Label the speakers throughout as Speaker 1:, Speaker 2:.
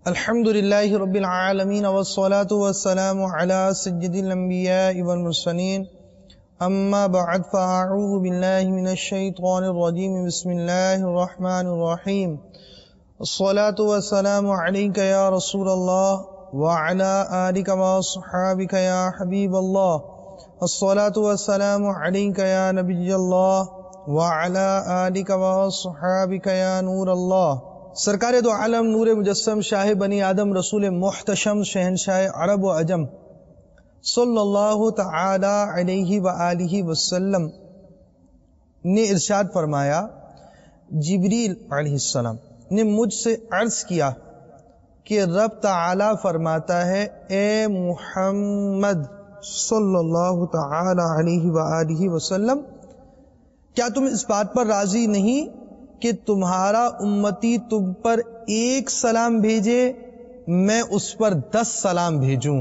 Speaker 1: الحمدللہ رب العالمین والصلاة والسلام علی سید الانبیاء والمرسلین اما بعد فاعوذ باللہ من الشیطان الرجیم بسم اللہ الرحمن الرحیم الصلاة والسلام علیک یا رسول اللہ وعلی آلک وصحابک یا حبیب اللہ الصلاة والسلام علیک یا نبی اللہ وعلی آلک وصحابک یا نور اللہ۔ سرکار دو عالم نور مجسم شاہ بنی آدم رسول محتشم شہنشاہ عرب و عجم صلی اللہ تعالی علیہ وآلہ وسلم نے ارشاد فرمایا، جبریل علیہ السلام نے مجھ سے عرض کیا کہ رب تعالی فرماتا ہے، اے محمد صلی اللہ تعالی علیہ وآلہ وسلم، کیا تم اس بات پر راضی نہیں کہ تمہارا امتی تم پر ایک سلام بھیجے، میں اس پر 10 سلام بھیجوں؟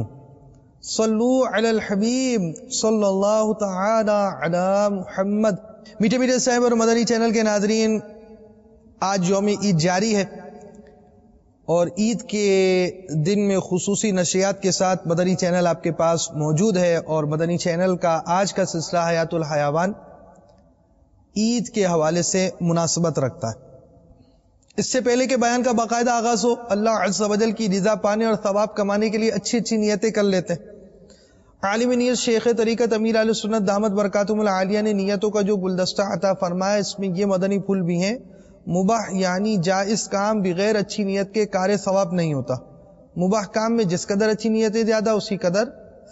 Speaker 1: صلو علی الحبیب صلی اللہ تعالی علی محمد۔ میٹھے میٹھے صاحب اور مدنی چینل کے ناظرین، آج یوم عید جاری ہے اور عید کے دن میں خصوصی نشریات کے ساتھ مدنی چینل آپ کے پاس موجود ہے، اور مدنی چینل کا آج کا سلسلہ حیات الحیوان عید کے حوالے سے مناسبت رکھتا ہے۔ اس سے پہلے کہ بیان کا باقاعدہ آغاز ہو، اللہ عز و جل کی رضا پانے اور ثواب کمانے کے لیے اچھی اچھی نیتیں کر لیتے ہیں۔ عالم نیت شیخ طریقت امیر اہل سنت دامت برکاتہم العالیہ نے نیتوں کا جو گلدستہ عطا فرمایا، اس میں یہ مدنی پھول بھی ہیں۔ مباح یعنی جائز کام بغیر اچھی نیت کے کار ثواب نہیں ہوتا۔ مباح کام میں جس قدر اچھی نیتیں زیادہ، اسی قدر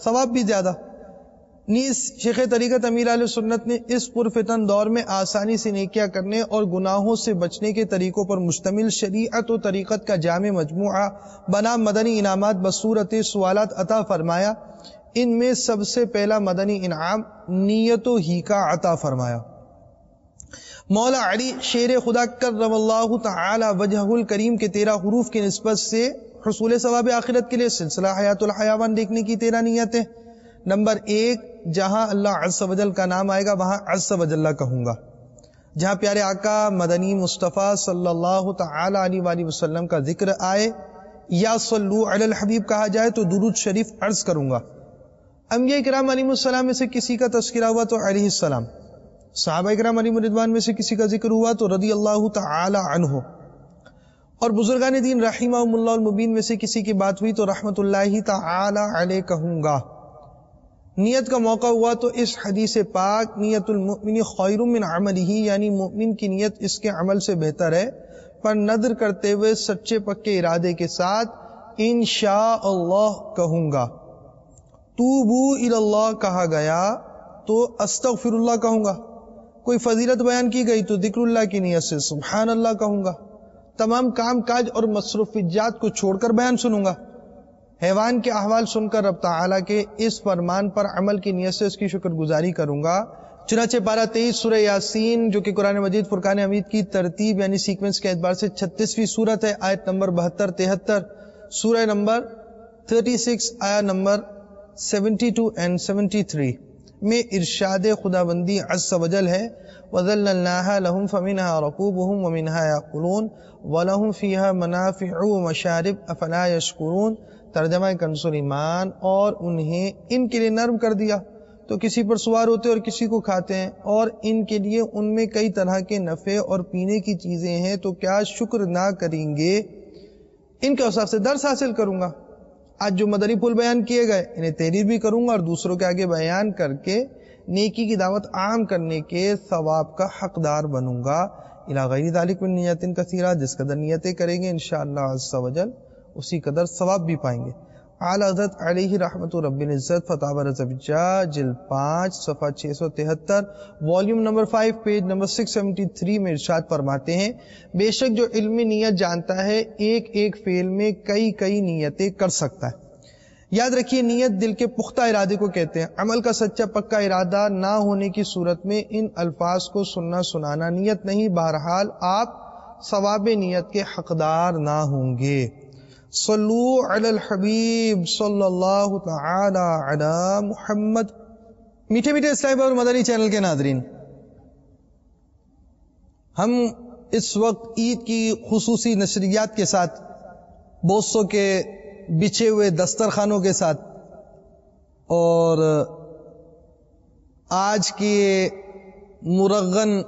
Speaker 1: ثواب بھی زیادہ۔ نیز شیخ طریقت امیر اہل سنت نے اس پرفتن دور میں آسانی سے نیکیاں کرنے اور گناہوں سے بچنے کے طریقوں پر مشتمل شریعت و طریقت کا جامع مجموعہ بنا مدنی انعامات بصورت سوالات عطا فرمایا۔ ان میں سب سے پہلا مدنی انعام نیتوں ہی کا عطا فرمایا۔ مولا علی شیر خدا کرم اللہ تعالی وجہ الکریم کے 13 حروف کی نسبت سے حصول ثواب آخرت کے لیے سلسلہ حیات الحیوان دیکھنے کی 13 نیتیں۔ نمبر 1، جہاں اللہ عز و جل کا نام آئے گا وہاں عز و جل کہوں گا۔ جہاں پیارے آقا مدنی مصطفیٰ صلی اللہ تعالی علیہ وآلہ وسلم کا ذکر آئے یا صلو علی الحبیب کہا جائے تو درود شریف عرض کروں گا۔ انبیاء کرام علیہ السلام میں سے کسی کا تذکرہ ہوا تو علیہ السلام، صحابہ کرام علیہ رضوان میں سے کسی کا ذکر ہوا تو رضی اللہ تعالی عنہ، اور بزرگان دین رحمہم اللہ المبین میں سے کسی کی بات ہوئی تو رحمت اللہ تعالی علیہ کہوں گا۔ نیت کا موقع ہوا تو اس حدیث پاک نیت المؤمن خیر من عملہ، یعنی مومن کی نیت اس کے عمل سے بہتر ہے، پر نذر کرتے ہوئے سچے پکے ارادے کے ساتھ انشاءاللہ کہوں گا۔ توبو الی اللہ کہا گیا تو استغفر اللہ کہوں گا۔ کوئی فضیلت بیان کی گئی تو ذکر اللہ کی نیت سے سبحان اللہ کہوں گا۔ تمام کام کاج اور مصروفیات کو چھوڑ کر بیان سنوں گا۔ حیوان کے احوال سن کر رب تعالیٰ کے اس فرمان پر عمل کی نیت سے اس کی شکر گزاری کروں گا۔ چنانچہ پارہ 23 سورہ یاسین جو کہ قرآن مجید فرقان حمید کی ترتیب یعنی سیکوینس کے اعتبار سے 36ویں سورت ہے، آیت نمبر 72-73، سورہ نمبر 36 آیت نمبر 72 اور 73 میں ارشاد خداوندی عز و جل ہے، وَذَلَّلْنَاهَا لَهُمْ فَمِنْهَا رَكُوبُهُمْ وَمِنْهَا يَأْكُلُونَ وَلَهُمْ فِيهَا مَنَافِعُ وَمَشَارِبُ أَفَلَا يَشْكُرُونَ۔ ترجمہ کنز ایمان، اور انہیں ان کے لیے نرم کر دیا تو کسی پر سوار ہوتے اور کسی کو کھاتے ہیں، اور ان کے لیے ان میں کئی طرح کے نفع اور پینے کی چیزیں ہیں، تو کیا شکر نہ کریں گے؟ ان کے اوصاف سے درس حاصل کروں گا۔ آج جو مدنی پھول بیان کیے گئے انہیں تحریر بھی کروں گا اور دوسروں کے آگے بیان کر کے نیکی کی دعوت عام کرنے کے ثواب کا حقدار بنوں گا۔ الی غیر ذالک من نیت کثیرہ، جس قدر نیتیں کریں گے انشاءاللہ عز و جل اسی قدر ثواب بھی پائیں گے۔ اعلی حضرت علیہ رحمت رب العزت فتاوی رضویہ جلد 5 صفحہ 673 والیوم نمبر 5 پیج نمبر 673 میں ارشاد فرماتے ہیں، بے شک جو علم نیت جانتا ہے ایک ایک فعل میں کئی کئی نیتیں کر سکتا ہے۔ یاد رکھیے، نیت دل کے پختہ ارادے کو کہتے ہیں۔ عمل کا سچا پکا ارادہ نہ ہونے کی صورت میں ان الفاظ کو سننا سنانا نیت نہیں، بہرحال آپ ثواب نیت کے حقدار نہ ہوں گے۔ صلو علی الحبیب صلی اللہ تعالی علی محمد۔ میٹھے میٹھے اسلام اور مدنی چینل کے ناظرین، ہم اس وقت عید کی خصوصی نشریات کے ساتھ بوسوں کے بچھے ہوئے دسترخوانوں کے ساتھ، اور آج کی مرغن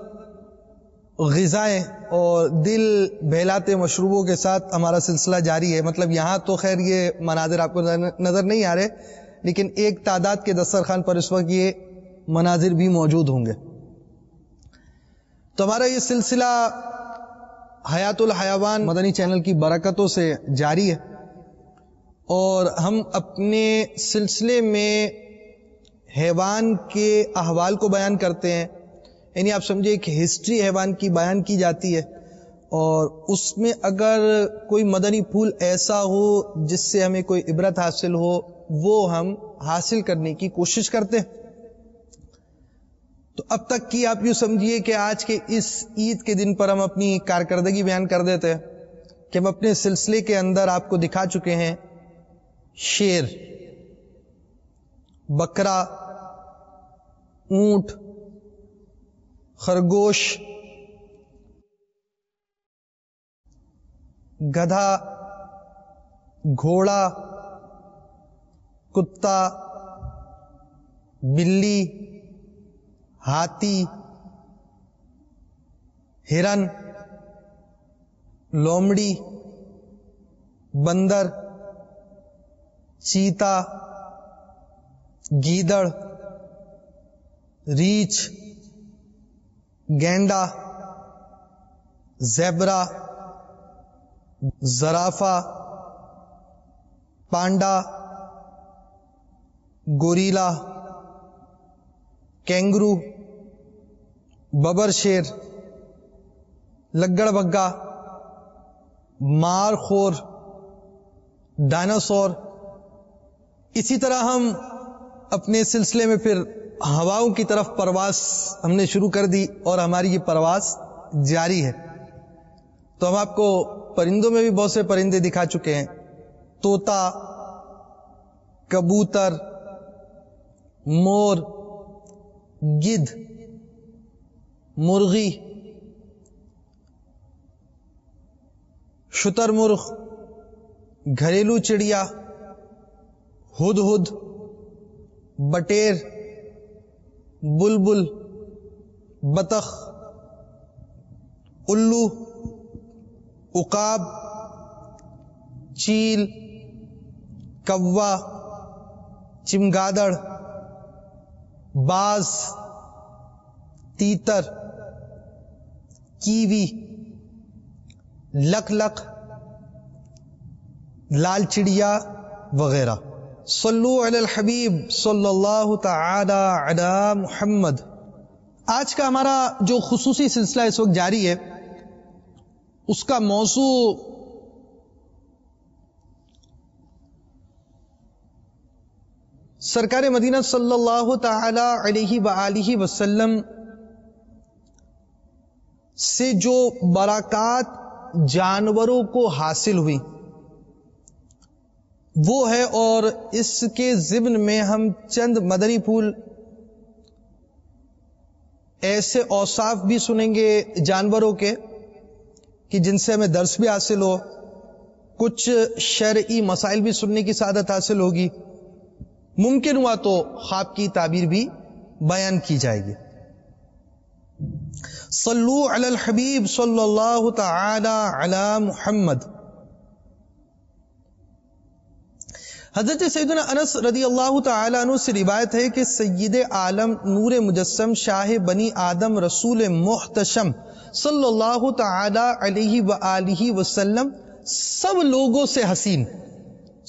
Speaker 1: غذائیں اور دل بہلاتے مشروبوں کے ساتھ ہمارا سلسلہ جاری ہے. مطلب یہاں تو خیر یہ مناظر آپ کو نظر نہیں آ رہے، لیکن ایک تعداد کے دسترخوان پر اس وقت یہ مناظر بھی موجود ہوں گے. تو ہمارا یہ سلسلہ حیات الحیوان مدنی چینل کی برکتوں سے جاری ہے، اور ہم اپنے سلسلے میں حیوان کے احوال کو بیان کرتے ہیں. یعنی آپ سمجھے ایک ہسٹری حیوان کی بیان کی جاتی ہے، اور اس میں اگر کوئی مدنی پھول ایسا ہو جس سے ہمیں کوئی عبرت حاصل ہو، وہ ہم حاصل کرنے کی کوشش کرتے ہیں. تو اب تک کی آپ یوں سمجھیے کہ آج کے اس عید کے دن پر ہم اپنی کارکردگی بیان کر دیتے ہیں کہ ہم اپنے سلسلے کے اندر آپ کو دکھا چکے ہیں شیر، بکرا، اونٹ، خرگوش، گدھا، گھوڑا، کتا، بلی، ہاتھی، ہرن، لومڑی، بندر، چیتا، گیدڑ، ریچھ، گینڈا، زیبرا، زرافہ، پانڈا، گوریلا، کینگرو، ببر شیر، لگڑ بگا، مار خور، ڈائناسور. اسی طرح ہم اپنے سلسلے میں پھر ہواؤں کی طرف پرواز ہم نے شروع کر دی، اور ہماری یہ پرواز جاری ہے. تو ہم آپ کو پرندوں میں بھی بہت سے پرندے دکھا چکے ہیں، طوطا، کبوتر، مور، گدھ، مرغی، شتر مرغ، گھریلو چڑیا، ہدہد، بٹیر، بلبل، بطخ، الو، عقاب، چیل، کوا، چمگادڑ، باز، تیتر، کیوی، لک، لال چڑیا وغیرہ. صلو علی الحبیب صلی اللہ تعالی علی محمد. آج کا ہمارا جو خصوصی سلسلہ اس وقت جاری ہے، اس کا موضوع سرکار مدینہ صلی اللہ تعالی علیہ وآلہ وسلم سے جو برکات جانوروں کو حاصل ہوئی وہ ہے، اور اس کے ضمن میں ہم چند مدنی پھول ایسے اوصاف بھی سنیں گے جانوروں کے کہ جن سے ہمیں درس بھی حاصل ہو، کچھ شرعی مسائل بھی سننے کی سعادت حاصل ہوگی، ممکن ہوا تو خواب کی تعبیر بھی بیان کی جائے گی. صلو علی الحبیب صلی اللہ تعالی علی محمد. حضرت سیدنا انس رضی اللہ تعالی عنہ سے روایت ہے کہ سید عالم نور مجسم شاہ بنی آدم رسول محتشم صلی اللہ تعالی علیہ وآلہ وسلم سب لوگوں سے حسین،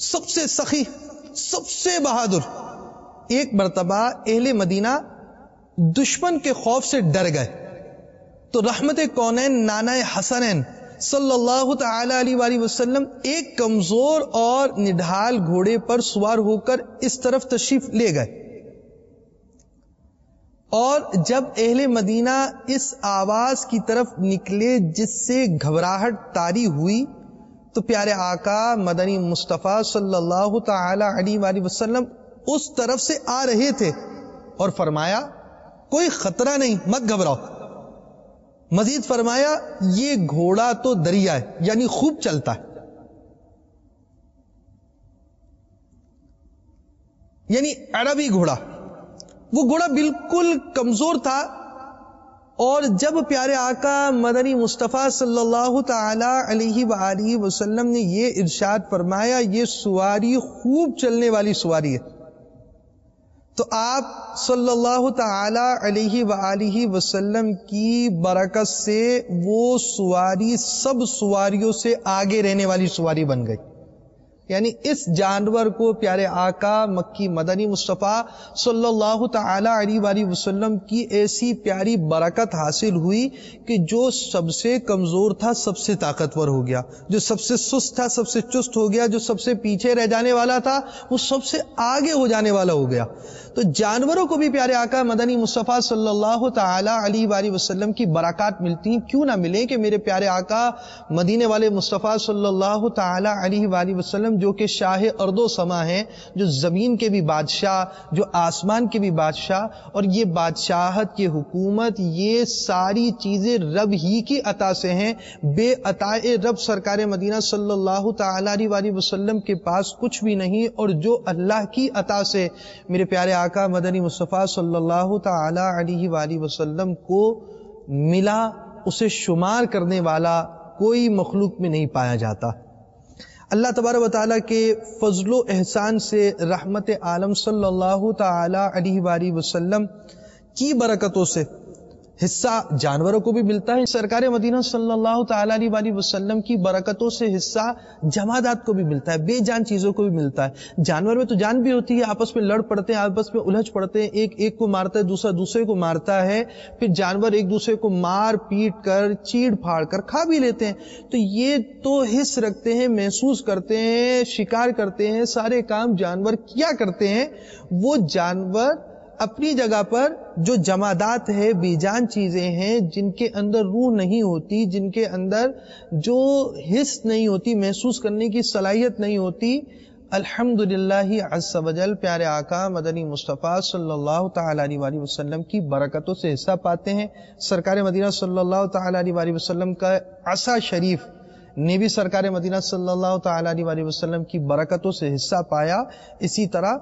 Speaker 1: سب سے سخی، سب سے بہادر. ایک مرتبہ اہل مدینہ دشمن کے خوف سے ڈر گئے تو رحمت کونین نانا حسنین صلی اللہ تعالی علیہ وآلہ وسلم ایک کمزور اور نڈھال گھوڑے پر سوار ہو کر اس طرف تشریف لے گئے، اور جب اہل مدینہ اس آواز کی طرف نکلے جس سے گھبراہٹ طاری ہوئی تو پیارے آقا مدنی مصطفیٰ صلی اللہ تعالی علیہ وآلہ وسلم اس طرف سے آ رہے تھے اور فرمایا کوئی خطرہ نہیں، مت گھبراؤ. مزید فرمایا یہ گھوڑا تو دریا ہے، یعنی خوب چلتا ہے. یعنی عربی گھوڑا. وہ گھوڑا بالکل کمزور تھا، اور جب پیارے آقا مدنی مصطفیٰ صلی اللہ تعالی علیہ وآلہ وسلم نے یہ ارشاد فرمایا یہ سواری خوب چلنے والی سواری ہے، تو آپ صلی اللہ تعالی علیہ وآلہ وسلم کی برکت سے وہ سواری سب سواریوں سے آگے رہنے والی سواری بن گئی. یعنی اس جانور کو پیارے آقا مکی مدنی مصطفیٰ صلی اللہ تعالی علیہ وآلہ وسلم کی ایسی پیاری برکت حاصل ہوئی کہ جو سب سے کمزور تھا سب سے طاقتور ہو گیا، جو سب سے سست تھا سب سے چست ہو گیا، جو سب سے پیچھے رہ جانے والا تھا وہ سب سے آگے ہو جانے والا ہو گیا. تو جانوروں کو بھی پیارے آقا مدنی مصطفیٰ صلی اللہ تعالی علیہ وآلہ وسلم کی برکات ملتی ہیں. کیوں نہ ملے کہ میرے پیارے آقا مدینے والے مصطفیٰ صلی اللہ تعالی علیہ وآلہ وسلم جو کہ شاہ ارض و سما ہیں، جو زمین کے بھی بادشاہ، جو آسمان کے بھی بادشاہ، اور یہ بادشاہت، یہ حکومت، یہ ساری چیزیں رب ہی کی عطا سے ہیں. بے عطائے رب سرکار مدینہ صلی اللہ تعالی علیہ وآلہ وسلم کے پاس کچھ بھی نہیں، اور جو اللہ کی عطا سے میرے پیارے آقا مدنی مصطفیٰ صلی اللہ تعالی علیہ وآلہ وسلم کو ملا، اسے شمار کرنے والا کوئی مخلوق میں نہیں پایا جاتا. اللہ تبارک و تعالیٰ کے فضل و احسان سے رحمت عالم صلی اللہ تعالی علیہ وآلہ وسلم کی برکتوں سے حصہ جانوروں کو بھی ملتا ہے. سرکار مدینہ صلی اللہ تعالی علیہ وآلہ وسلم کی برکتوں سے حصہ جمادات کو بھی ملتا ہے، بے جان چیزوں کو بھی ملتا ہے. جانور میں تو جان بھی ہوتی ہے، آپس میں لڑ پڑتے ہیں، آپس میں الجھ پڑتے ہیں، ایک ایک کو مارتا ہے، دوسرا دوسرے کو مارتا ہے، پھر جانور ایک دوسرے کو مار پیٹ کر چیڑ پھاڑ کر کھا بھی لیتے ہیں. تو یہ تو حس رکھتے ہیں، محسوس کرتے ہیں، شکار کرتے ہیں، سارے کام جانور کیا کرتے ہیں. وہ جانور اپنی جگہ پر جو جمادات ہے، بے جان چیزیں ہیں، جن کے اندر روح نہیں ہوتی، جن کے اندر جو حس نہیں ہوتی، محسوس کرنے کی صلاحیت نہیں ہوتی، الحمدللہ عز و جل پیارے آقا مدنی مصطفیٰ صلی اللہ تعالی علیہ وآلہ وسلم کی برکتوں سے حصہ پاتے ہیں. سرکار مدینہ صلی اللہ تعالی علیہ وآلہ وسلم کا عصا شریف نے بھی سرکار مدینہ صلی اللہ تعالی علیہ وآلہ وسلم کی برکتوں سے حصہ پایا. اسی طرح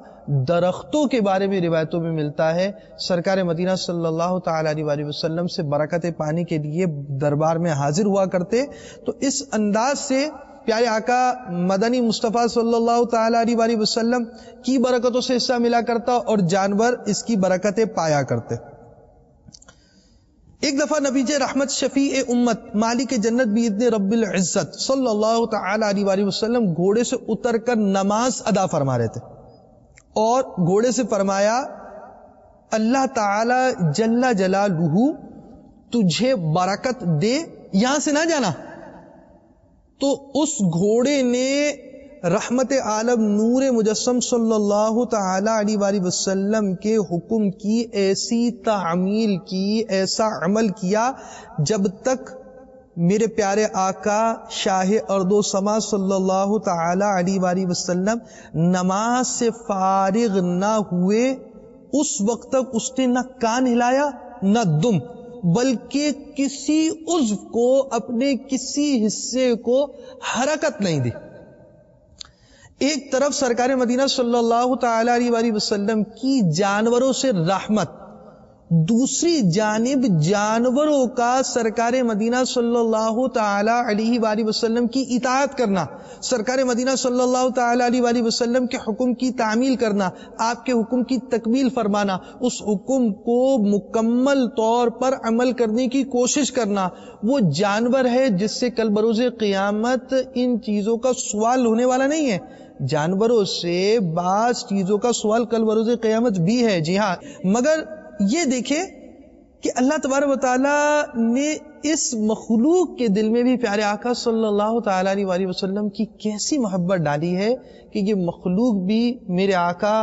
Speaker 1: درختوں کے بارے میں روایتوں میں ملتا ہے، سرکار مدینہ صلی اللہ تعالی علیہ وآلہ وسلم سے برکتیں پانے کے لیے دربار میں حاضر ہوا کرتے. تو اس انداز سے پیارے آقا مدنی مصطفیٰ صلی اللہ تعالی علیہ وآلہ وسلم کی برکتوں سے حصہ ملا کرتا اور جانور اس کی برکتیں پایا کرتے. ایک دفعہ نبی رحمت شفیع امت مالک جنت باذن رب العزت صلی اللہ تعالی علیہ وآلہ وسلم گھوڑے سے اتر کر نماز ادا فرما رہے تھے، اور گھوڑے سے فرمایا اللہ تعالی جل جلالہ تجھے برکت دے، یہاں سے نہ جانا. تو اس گھوڑے نے رحمت عالم نور مجسم صلی اللہ تعالی علیہ وآلہ وسلم کے حکم کی ایسی تعمیل کی، ایسا عمل کیا جب تک میرے پیارے آقا شاہ ارض و سما صلی اللہ تعالی علیہ وآلہ وسلم نماز سے فارغ نہ ہوئے، اس وقت تک اس نے نہ کان ہلایا نہ دم، بلکہ کسی عضو کو، اپنے کسی حصے کو حرکت نہیں دی. ایک طرف سرکار مدینہ صلی اللہ تعالی علیہ وآلہ وسلم کی جانوروں سے رحمت، دوسری جانب جانوروں کا سرکار مدینہ صلی اللہ تعالی علیہ وآلہ وسلم کی اطاعت کرنا، سرکار مدینہ صلی اللہ تعالی علیہ وآلہ وسلم کے حکم کی تعمیل کرنا، آپ کے حکم کی تکمیل فرمانا، اس حکم کو مکمل طور پر عمل کرنے کی کوشش کرنا. وہ جانور ہے جس سے کل بروز قیامت ان چیزوں کا سوال ہونے والا نہیں ہے. جانوروں سے بعض چیزوں کا سوال کل بروز قیامت بھی ہے، جی ہاں، مگر یہ دیکھیں کہ اللہ تبارک و تعالی نے اس مخلوق کے دل میں بھی پیارے آقا صلی اللہ تعالی علیہ وآلہ وسلم کی کیسی محبت ڈالی ہے کہ یہ مخلوق بھی میرے آقا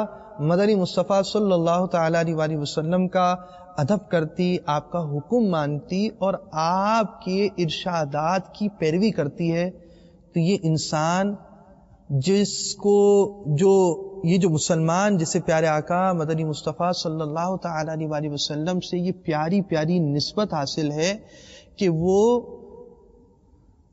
Speaker 1: مدنی مصطفیٰ صلی اللہ تعالی علیہ وآلہ وسلم کا ادب کرتی، آپ کا حکم مانتی اور آپ کے ارشادات کی پیروی کرتی ہے. تو یہ انسان جس کو جو مسلمان جسے پیارے آقا مدنی مصطفیٰ صلی اللہ تعالی علیہ وآلہ وسلم سے یہ پیاری پیاری نسبت حاصل ہے کہ وہ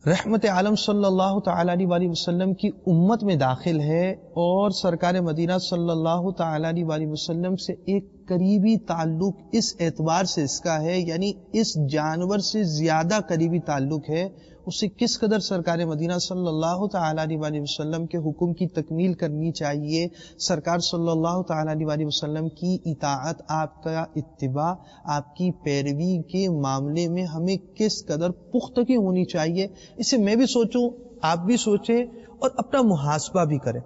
Speaker 1: رحمت عالم صلی اللہ تعالی علیہ وسلم کی امت میں داخل ہے اور سرکار مدینہ صلی اللہ تعالی علیہ وسلم سے ایک قریبی تعلق اس اعتبار سے اس کا ہے، یعنی اس جانور سے زیادہ قریبی تعلق ہے، اسے کس قدر سرکار مدینہ صلی اللہ تعالی علیہ وسلم کے حکم کی تکمیل کرنی چاہیے، سرکار صلی اللہ تعالی علیہ وسلم کی اطاعت، آپ کا اتباع، آپ کی پیروی کے معاملے میں ہمیں کس قدر پختگی ہونی چاہیے، اسے میں بھی سوچوں، آپ بھی سوچیں اور اپنا محاسبہ بھی کریں۔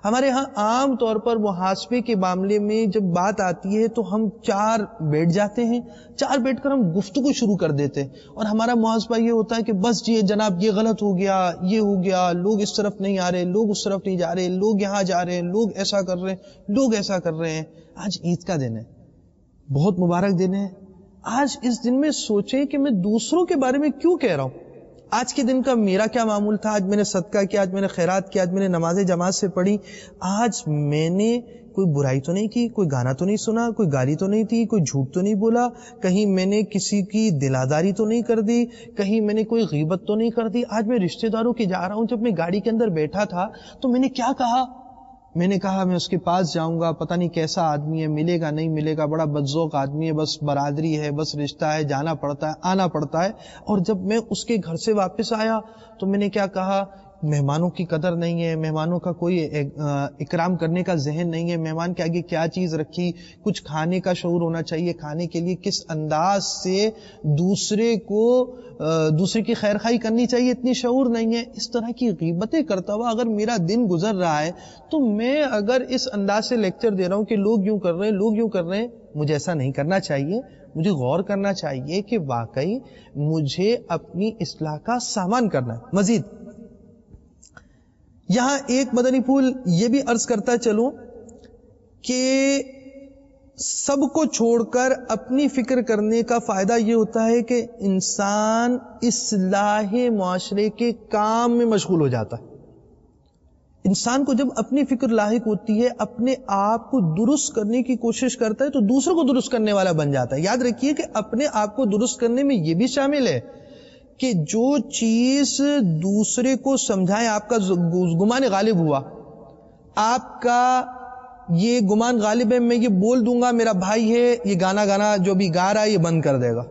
Speaker 1: ہمارے ہاں عام طور پر محاسبے کے معاملے میں جب بات آتی ہے تو ہم چار بیٹھ جاتے ہیں، چار بیٹھ کر ہم گفتگو شروع کر دیتے ہیں، اور ہمارا محاسبہ یہ ہوتا ہے کہ بس جی جناب یہ غلط ہو گیا، یہ ہو گیا، لوگ اس طرف نہیں آ رہے، لوگ اس طرف نہیں جا رہے، لوگ یہاں جا رہے ہیں، لوگ ایسا کر رہے ہیں، لوگ ایسا کر رہے ہیں۔ آج عید کا دن ہے، بہت مبارک دن ہے۔ آج اس دن میں سوچیں کہ میں دوسروں کے بارے میں کیوں کہہ رہا ہوں۔ آج کے دن کا میرا کیا معمول تھا؟ آج میں نے صدقہ کیا، آج میں نے خیرات کیا، آج میں نے نماز جماعت سے پڑھی، آج میں نے کوئی برائی تو نہیں کی، کوئی گانا تو نہیں سنا، کوئی گالی تو نہیں تھی، کوئی جھوٹ تو نہیں بولا، کہیں میں نے کسی کی دلاداری تو نہیں کر دی، کہیں میں نے کوئی غیبت تو نہیں کر دی۔ آج میں رشتہ داروں کے جا رہا ہوں، جب میں گاڑی کے اندر بیٹھا تھا تو میں نے کیا کہا؟ میں نے کہا میں اس کے پاس جاؤں گا، پتہ نہیں کیسا آدمی ہے، ملے گا نہیں ملے گا، بڑا بدذوق آدمی ہے، بس برادری ہے، بس رشتہ ہے، جانا پڑتا ہے، آنا پڑتا ہے۔ اور جب میں اس کے گھر سے واپس آیا تو میں نے کیا کہا؟ مہمانوں کی قدر نہیں ہے، مہمانوں کا کوئی اکرام کرنے کا ذہن نہیں ہے، مہمان کے آگے کیا چیز رکھی، کچھ کھانے کا شعور ہونا چاہیے، کھانے کے لیے کس انداز سے دوسرے کی خیر خواہی کرنی چاہیے، اتنی شعور نہیں ہے۔ اس طرح کی غیبتیں کرتا ہوا اگر میرا دن گزر رہا ہے تو میں اگر اس انداز سے لیکچر دے رہا ہوں کہ لوگ یوں کر رہے ہیں، لوگ یوں کر رہے ہیں، مجھے ایسا نہیں کرنا چاہیے۔ مجھے غور کرنا چاہیے کہ واقعی مجھے اپنی اصلاح کا سامان کرنا ہے۔ مزید یہاں ایک مدنی پھول یہ بھی عرض کرتا چلوں کہ سب کو چھوڑ کر اپنی فکر کرنے کا فائدہ یہ ہوتا ہے کہ انسان اصلاح معاشرے کے کام میں مشغول ہو جاتا ہے۔ انسان کو جب اپنی فکر لاحق ہوتی ہے، اپنے آپ کو درست کرنے کی کوشش کرتا ہے تو دوسروں کو درست کرنے والا بن جاتا ہے۔ یاد رکھیے کہ اپنے آپ کو درست کرنے میں یہ بھی شامل ہے کہ جو چیز دوسرے کو سمجھائے، آپ کا گمان غالب ہوا، آپ کا یہ گمان غالب ہے، میں یہ بول دوں گا میرا بھائی ہے، یہ گانا جو بھی گا رہا ہے یہ بند کر دے گا،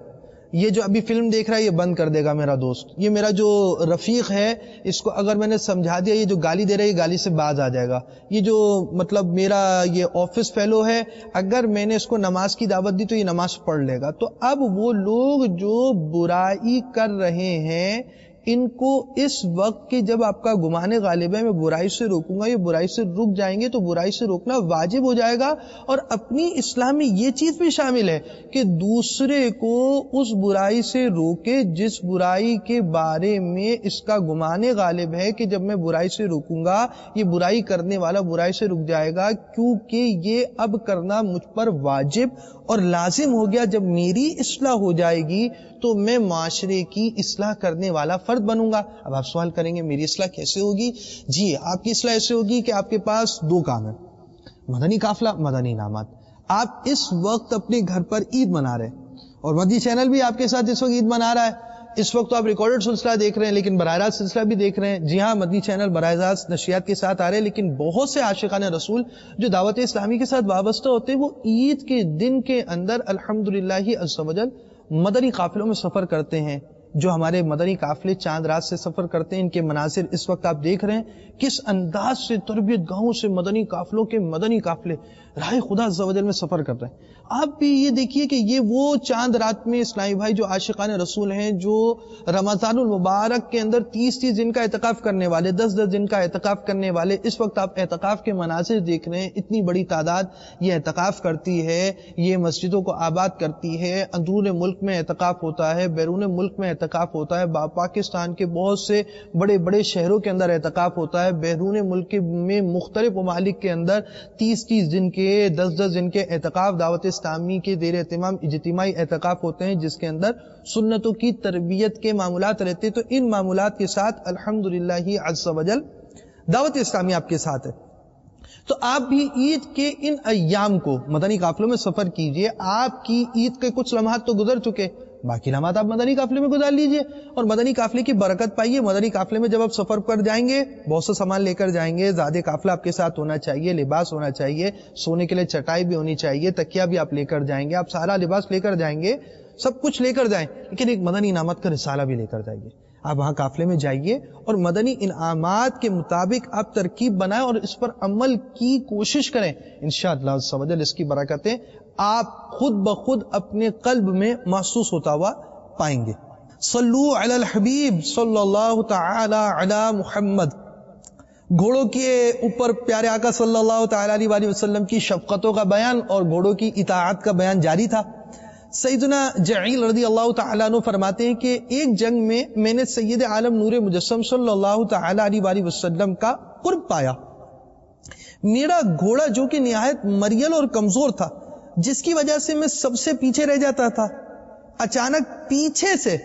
Speaker 1: یہ جو ابھی فلم دیکھ رہا ہے یہ بند کر دے گا میرا دوست، یہ میرا جو رفیق ہے اس کو اگر میں نے سمجھا دیا، یہ جو گالی دے رہا ہے یہ گالی سے باز آ جائے گا، یہ جو مطلب میرا یہ آفس فیلو ہے اگر میں نے اس کو نماز کی دعوت دی تو یہ نماز پڑھ لے گا۔ تو اب وہ لوگ جو برائی کر رہے ہیں ان کو اس وقت کہ جب آپ کا گمان غالب ہے میں برائی سے روکوں گا، یہ برائی سے رک جائیں گے تو برائی سے روکنا واجب ہو جائے گا۔ اور اپنی اسلام میں یہ چیز بھی شامل ہے کہ دوسرے کو اس برائی سے روکے جس برائی کے بارے میں اس کا گمان غالب ہے کہ جب میں برائی سے روکوں گا یہ برائی کرنے والا برائی سے رک جائے گا، کیونکہ یہ اب کرنا مجھ پر واجب اور لازم ہو گیا۔ جب میری اصلاح ہو جائے گی تو میں معاشرے کی اصلاح کرنے والا فرد بنوں گا۔ اب آپ سوال کریں گے میری اصلاح کیسے ہوگی؟ جی آپ کی اصلاح ایسے ہوگی کہ آپ کے پاس دو کام ہیں، مدنی قافلہ، مدنی انعامات۔ آپ اس وقت اپنے گھر پر عید منا رہے ہیں اور مدنی چینل بھی آپ کے ساتھ اس وقت عید منا رہا ہے۔ اس وقت تو آپ ریکارڈڈ سلسلہ دیکھ رہے ہیں لیکن براہ راست سلسلہ بھی دیکھ رہے ہیں۔ جی ہاں، مدنی چینل براہ راست نشریات کے ساتھ آ رہے ہیں، لیکن بہت سے عاشقان رسول جو دعوت اسلامی کے ساتھ وابستہ ہوتے ہیں وہ عید کے دن کے اندر الحمدللہ عز و جل مدنی قافلوں میں سفر کرتے ہیں۔ جو ہمارے مدنی قافلے چاند رات سے سفر کرتے ہیں، ان کے مناظر اس وقت آپ دیکھ رہے ہیں، کس انداز سے تربیت گاہوں سے مدنی قافلوں کے مدنی قافلے راہ خدا عز و جل میں سفر کر رہے ہیں۔ آپ بھی یہ دیکھیے کہ یہ وہ چاند رات میں اسلامی بھائی جو عاشقان رسول ہیں، جو رمضان المبارک کے اندر 30 دن کا اعتکاف کرنے والے، 10 دن کا اعتکاف کرنے والے، اس وقت آپ اعتکاف کے مناظر دیکھ رہے ہیں۔ اتنی بڑی تعداد یہ اعتکاف کرتی ہے، یہ مسجدوں کو آباد کرتی ہے، اندرون ملک میں اعتکاف ہوتا ہے، بیرون ملک میں اعتکاف ہوتا ہے، پاکستان کے بہت سے بڑے بڑے شہروں کے اندر اعتکاف ہوتا ہے، بیرون ملک میں مختلف ممالک کے اندر 30 دن کے، 10 دن کے اعتکاف دعوت اسلامی کے زیر اہتمام اجتماعی اعتکاف ہوتے ہیں، جس کے اندر سنتوں کی تربیت کے معمولات رہتے ہیں۔ تو ان معمولات کے ساتھ الحمدللہ عز و جل دعوت اسلامی آپ کے ساتھ ہے۔ تو آپ بھی عید کے ان ایام کو مدنی قافلوں میں سفر کیجئے۔ آپ کی عید کے کچھ لمحات تو گزر چکے، باقی نماز آپ مدنی قافلے میں گزار لیجئے اور مدنی قافلے کی برکت پائیے. مدنی قافلے میں جب آپ سفر پر جائیں گے بہت سا سامان لے کر جائیں گے, زیادہ قافلہ آپ کے ساتھ ہونا چاہیے, لباس ہونا چاہیے, سونے کے لیے چٹائی بھی ہونی چاہیے, تکیہ بھی آپ لے کر جائیں گے, آپ سارا لباس لے کر جائیں گے, سب کچھ لے کر جائیں, لیکن ایک مدنی انعامات کا رسالہ بھی لے کر جائیے. آپ وہاں قافلے میں جائیے اور مدنی انعامات کے مطابق آپ ترکیب بنائیں اور اس پر عمل کی کوشش کریں. انشاءاللہ عز و جل اس کی برکتیں آپ خود بخود اپنے قلب میں محسوس ہوتا ہوا پائیں گے. صلو علی الحبیب صلی اللہ تعالی علی محمد. گھوڑوں کے اوپر پیارے آقا صلی اللہ تعالی علیہ وسلم کی شفقتوں کا بیان اور گھوڑوں کی اطاعت کا بیان جاری تھا. سیدنا جعیل رضی اللہ تعالیٰ عنہ فرماتے ہیں کہ ایک جنگ میں نے سید عالم نور مجسم صلی اللہ تعالی علیہ وسلم کا قرب پایا. میرا گھوڑا جو کہ نہایت مریل اور کمزور تھا, جس کی وجہ سے میں سب سے پیچھے رہ جاتا تھا, اچانک پیچھے سے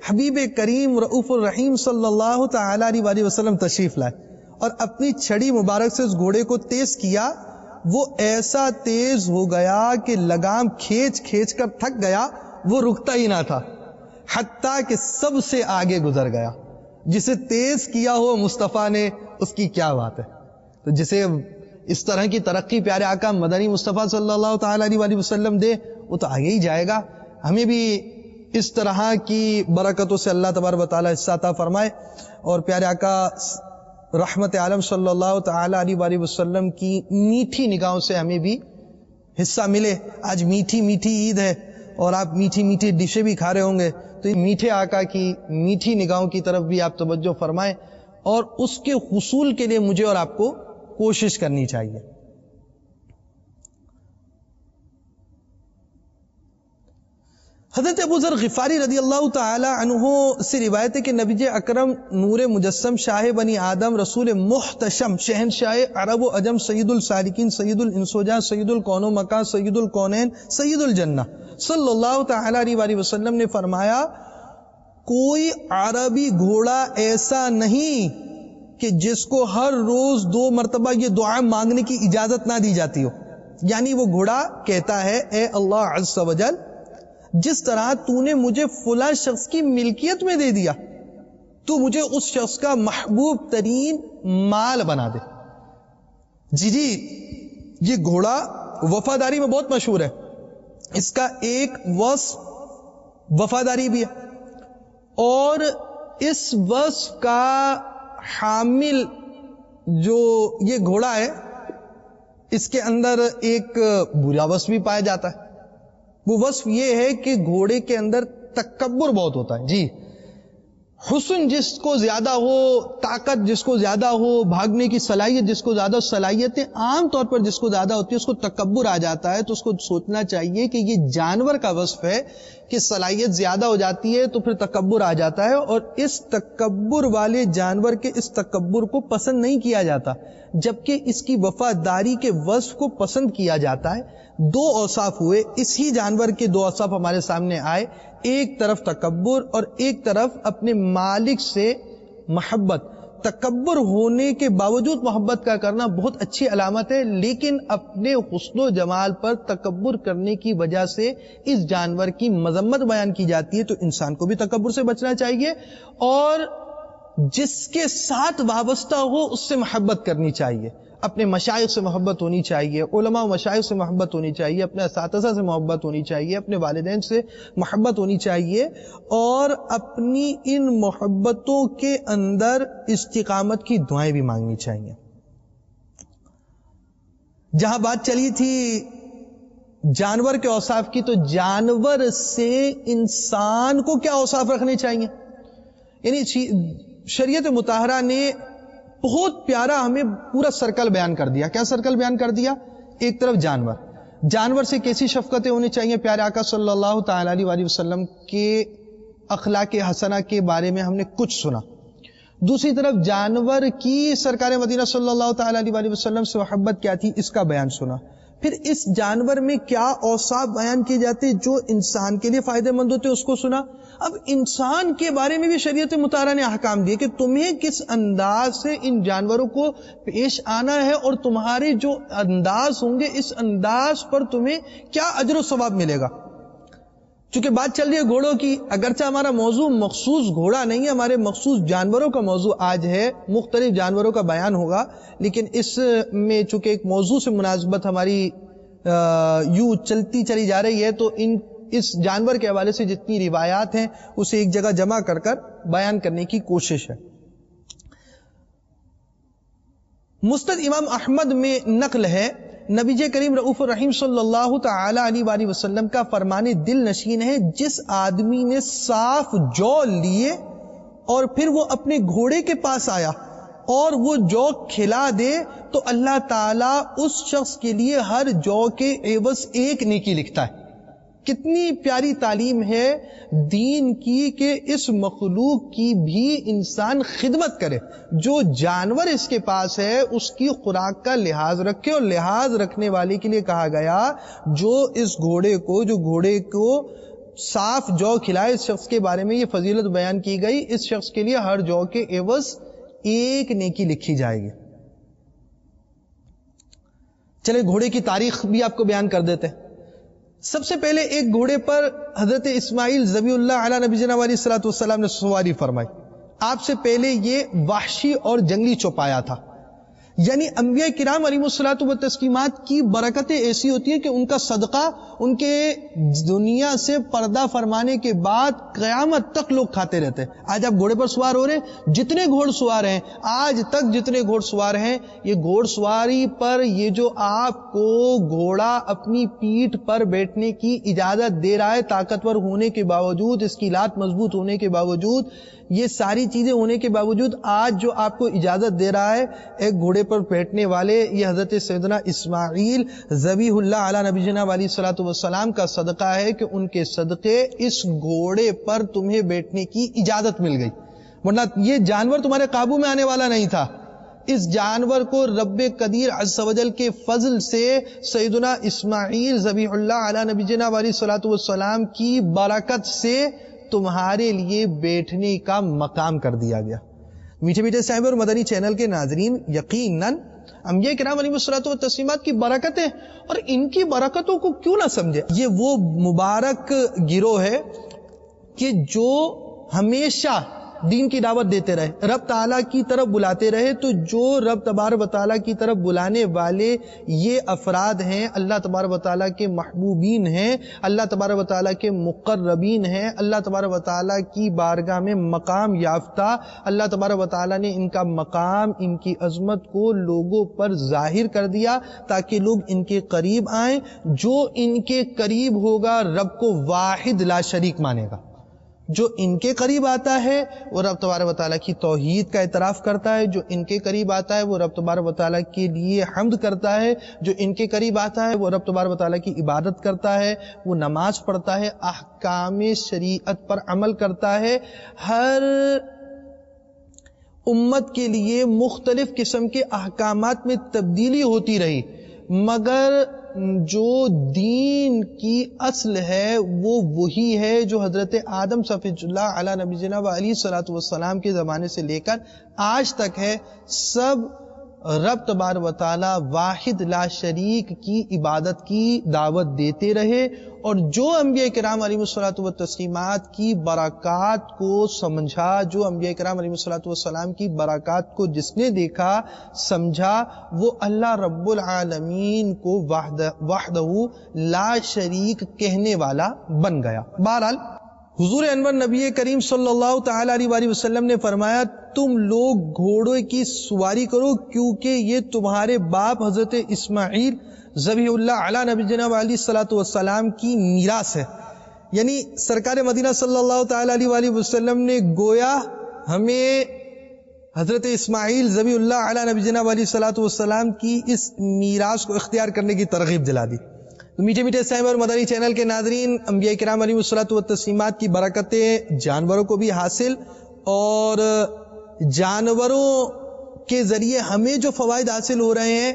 Speaker 1: حبیب کریم رؤوف الرحیم صلی اللہ تعالی علیہ وسلم تشریف لائے اور اپنی چھڑی مبارک سے اس گھوڑے کو تیز کیا. وہ ایسا تیز ہو گیا کہ لگام کھینچ کھینچ کر تھک گیا, وہ رکتا ہی نہ تھا حتیٰ کہ سب سے آگے گزر گیا. جسے تیز کیا ہو مصطفیٰ نے, اس کی کیا بات ہے. تو جسے اس طرح کی ترقی پیارے آقا مدنی مصطفیٰ صلی اللہ تعالی علیہ وسلم دے, وہ تو آگے ہی جائے گا. ہمیں بھی اس طرح کی برکتوں سے اللہ تبارک و تعالی حصہ عطا فرمائے اور پیارے آقا رحمت عالم صلی اللہ تعالی علیہ وسلم کی میٹھی نگاہوں سے ہمیں بھی حصہ ملے. آج میٹھی میٹھی عید ہے اور آپ میٹھی میٹھی ڈشیں بھی کھا رہے ہوں گے, تو میٹھے آقا کی میٹھی نگاہوں کی طرف بھی آپ توجہ فرمائیں اور اس کے حصول کے لیے مجھے اور آپ کو کوشش کرنی چاہیے. حضرت ابو ذر غفاری رضی اللہ تعالی عنہ سے روایت ہے کہ نبی اکرم نور مجسم شاہ بنی آدم رسول محتشم شہنشاہ عرب و عجم سید السالکین سید الانس و جاں سید الکون و مکان سید الکونین سید الجنہ صلی اللہ تعالی علیہ وسلم نے فرمایا, کوئی عربی گھوڑا ایسا نہیں کہ جس کو ہر روز 2 مرتبہ یہ دعا مانگنے کی اجازت نہ دی جاتی ہو. یعنی وہ گھوڑا کہتا ہے, اے اللہ عز و جل, جس طرح تو نے مجھے فلاں شخص کی ملکیت میں دے دیا, تو مجھے اس شخص کا محبوب ترین مال بنا دے. جی یہ گھوڑا وفاداری میں بہت مشہور ہے. اس کا ایک وصف وفاداری بھی ہے, اور اس وصف کا حامل جو یہ گھوڑا ہے اس کے اندر ایک برا وصف بھی پایا جاتا ہے. وہ وصف یہ ہے کہ گھوڑے کے اندر تکبر بہت ہوتا ہے. جی, حسن جس کو زیادہ ہو, طاقت جس کو زیادہ ہو, بھاگنے کی صلاحیت جس کو زیادہ, صلاحیتیں عام طور پر جس کو زیادہ ہوتی ہے اس کو تکبر آ جاتا ہے. تو اس کو سوچنا چاہیے کہ یہ جانور کا وصف ہے کہ صلاحیت زیادہ ہو جاتی ہے تو پھر تکبر آ جاتا ہے, اور اس تکبر والے جانور کے اس تکبر کو پسند نہیں کیا جاتا, جبکہ اس کی وفاداری کے وصف کو پسند کیا جاتا ہے. 2 اوصاف ہوئے, اسی جانور کے 2 اوصاف ہمارے سامنے آئے, ایک طرف تکبر اور ایک طرف اپنے مالک سے محبت. تکبر ہونے کے باوجود محبت کا کرنا بہت اچھی علامت ہے, لیکن اپنے حسن و جمال پر تکبر کرنے کی وجہ سے اس جانور کی مذمت بیان کی جاتی ہے. تو انسان کو بھی تکبر سے بچنا چاہیے اور جس کے ساتھ وابستہ ہو اس سے محبت کرنی چاہیے. اپنے مشائخ سے محبت ہونی چاہیے, علماء و مشائخ سے محبت ہونی چاہیے, اپنے اساتذہ سے محبت ہونی چاہیے, اپنے والدین سے محبت ہونی چاہیے, اور اپنی ان محبتوں کے اندر استقامت کی دعائیں بھی مانگنی چاہیے. جہاں بات چلی تھی جانور کے اوصاف کی, تو جانور سے انسان کو کیا اوصاف رکھنے چاہیے. یعنی شریعت مطہرہ نے بہت پیارا ہمیں پورا سرکل بیان کر دیا. کیا سرکل بیان کر دیا؟ ایک طرف جانور سے کیسی شفقتیں ہونی چاہیے. پیارے آقا صلی اللہ تعالی علیہ وسلم کے اخلاق حسنہ کے بارے میں ہم نے کچھ سنا. دوسری طرف جانور کی سرکار مدینہ صلی اللہ تعالی علیہ وسلم سے محبت کیا تھی, اس کا بیان سنا. پھر اس جانور میں کیا اوصاف بیان کیے جاتے جو انسان کے لیے فائدہ مند ہوتے, اس کو سنا. اب انسان کے بارے میں بھی شریعت مطہرہ نے احکام دیے کہ تمہیں کس انداز سے ان جانوروں کو پیش آنا ہے, اور تمہارے جو انداز ہوں گے اس انداز پر تمہیں کیا اجر و ثواب ملے گا. چونکہ بات چل رہی ہے گھوڑوں کی، اگرچہ ہمارا موضوع مخصوص گھوڑا نہیں ہے، ہمارے مخصوص جانوروں کا موضوع آج ہے، مختلف جانوروں کا بیان ہوگا، لیکن اس میں چونکہ ایک موضوع سے مناسبت ہماری یوں چلتی چلی جا رہی ہے، تو اس جانور کے حوالے سے جتنی روایات ہیں اسے ایک جگہ جمع کر بیان کرنے کی کوشش ہے۔ مسند امام احمد میں نقل ہے، نبی کریم رؤوف الرحیم صلی اللہ تعالی علیہ وآلہ وسلم کا فرمان دل نشین ہے، جس آدمی نے صاف جو لیے اور پھر وہ اپنے گھوڑے کے پاس آیا اور وہ جو کھلا دے تو اللہ تعالیٰ اس شخص کے لیے ہر جو کے عوض ایک نیکی لکھتا ہے۔ کتنی پیاری تعلیم ہے دین کی کہ اس مخلوق کی بھی انسان خدمت کرے، جو جانور اس کے پاس ہے اس کی خوراک کا لحاظ رکھے، اور لحاظ رکھنے والے کے لیے کہا گیا جو گھوڑے کو صاف جو کھلائے، اس شخص کے بارے میں یہ فضیلت بیان کی گئی، اس شخص کے لیے ہر جو کے عوض ایک نیکی لکھی جائے گی۔ چلے گھوڑے کی تاریخ بھی آپ کو بیان کر دیتے ہیں۔ سب سے پہلے ایک گھوڑے پر حضرت اسماعیل ذبیح اللہ علی نبی جناب علیہ الصلوۃ والسلام نے سواری فرمائی۔ آپ سے پہلے یہ وحشی اور جنگلی چوپایا تھا، یعنی انبیاء کرام علیہ الصلوۃ والتسلیمات کی برکتیں ایسی ہوتی ہیں کہ ان کا صدقہ ان کے دنیا سے پردہ فرمانے کے بعد قیامت تک لوگ کھاتے رہتے ہیں۔ آج آپ گھوڑے پر سوار ہو رہے ہیں، جتنے گھوڑ سوار ہیں آج تک جتنے گھوڑ سوار ہیں، یہ گھوڑ سواری پر یہ جو آپ کو گھوڑا اپنی پیٹھ پر بیٹھنے کی اجازت دے رہا ہے، طاقتور ہونے کے باوجود، اس کی لات مضبوط ہونے کے باوجود، یہ ساری چیزیں ہونے کے باوجود آج جو آپ کو اجازت دے رہا ہے ایک گھوڑے پر بیٹھنے والے، یہ حضرت سیدنا اسماعیل ذبیح اللہ علی نبی جناب علیہ الصلوۃ والسلام کا صدقہ ہے کہ ان کے صدقے اس گھوڑے پر تمہیں بیٹھنے کی اجازت مل گئی، ورنہ یہ جانور تمہارے قابو میں آنے والا نہیں تھا۔ اس جانور کو رب قدیر عز و جل کے فضل سے سیدنا اسماعیل ذبیح اللہ علی نبی جناب علیہ الصلوۃ والسلام کی برکت سے تمہارے لیے بیٹھنے کا مقام کر دیا گیا۔ میٹھے میٹھے صاحب اور مدنی چینل کے ناظرین، یقیناً انبیاء کرام علیہ الصلوۃ والتسلیمات کی برکتیں، اور ان کی برکتوں کو کیوں نہ سمجھے۔ یہ وہ مبارک گروہ ہے کہ جو ہمیشہ دین کی دعوت دیتے رہے، رب تعالیٰ کی طرف بلاتے رہے، تو جو رب تبارک و تعالیٰ کی طرف بلانے والے یہ افراد ہیں، اللہ تبارک و تعالیٰ کے محبوبین ہیں، اللہ تبارک و تعالیٰ کے مقربین ہیں، اللہ تبارک و تعالیٰ کی بارگاہ میں مقام یافتہ، اللہ تبارک و تعالیٰ نے ان کا مقام، ان کی عظمت کو لوگوں پر ظاہر کر دیا تاکہ لوگ ان کے قریب آئیں۔ جو ان کے قریب ہوگا رب کو واحد لا شریک مانے گا، جو ان کے قریب آتا ہے وہ رب تبارک و تعالیٰ کی توحید کا اعتراف کرتا ہے، جو ان کے قریب آتا ہے وہ رب تبارک و تعالیٰ کے لیے حمد کرتا ہے، جو ان کے قریب آتا ہے وہ رب تبارک و تعالیٰ کی عبادت کرتا ہے، وہ نماز پڑھتا ہے، احکام شریعت پر عمل کرتا ہے۔ ہر امت کے لیے مختلف قسم کے احکامات میں تبدیلی ہوتی رہی، مگر جو دین کی اصل ہے وہ وہی ہے جو حضرت آدم صفی اللہ علی نبی جناب علیہ الصلوۃ والسلام کے زمانے سے لے کر آج تک ہے۔ سب رب تبارک و تعالی واحد لا شریک کی عبادت کی دعوت دیتے رہے، اور جو انبیاء کرام علیہ الصلوۃ والتسلیمات کی برکات کو سمجھا، جو انبیاء کرام علیہ الصلوۃ والسلام کی برکات کو جس نے دیکھا سمجھا، وہ اللہ رب العالمین کو وحدہ لا شریک کہنے والا بن گیا۔ بہرحال حضور انور نبی کریم صلی اللہ تعالی علیہ وآلہ وسلم نے فرمایا تم لوگ گھوڑے کی سواری کرو کیونکہ یہ تمہارے باپ حضرت اسماعیل ذبیح اللہ علی نبی جناب علیہ الصلوۃ والسلام کی میراث ہے۔ یعنی سرکار مدینہ صلی اللہ تعالی علیہ وآلہ وسلم نے گویا ہمیں حضرت اسماعیل ذبیح اللہ علی نبی جناب علیہ الصلوۃ والسلام کی اس میراث کو اختیار کرنے کی ترغیب دلا دی۔ تو میٹھے میٹھے صاحب اور مدنی چینل کے ناظرین، انبیاء کرام علیہ الصلوۃ والتسلیمات کی برکتیں جانوروں کو بھی حاصل، اور جانوروں کے ذریعے ہمیں جو فوائد حاصل ہو رہے ہیں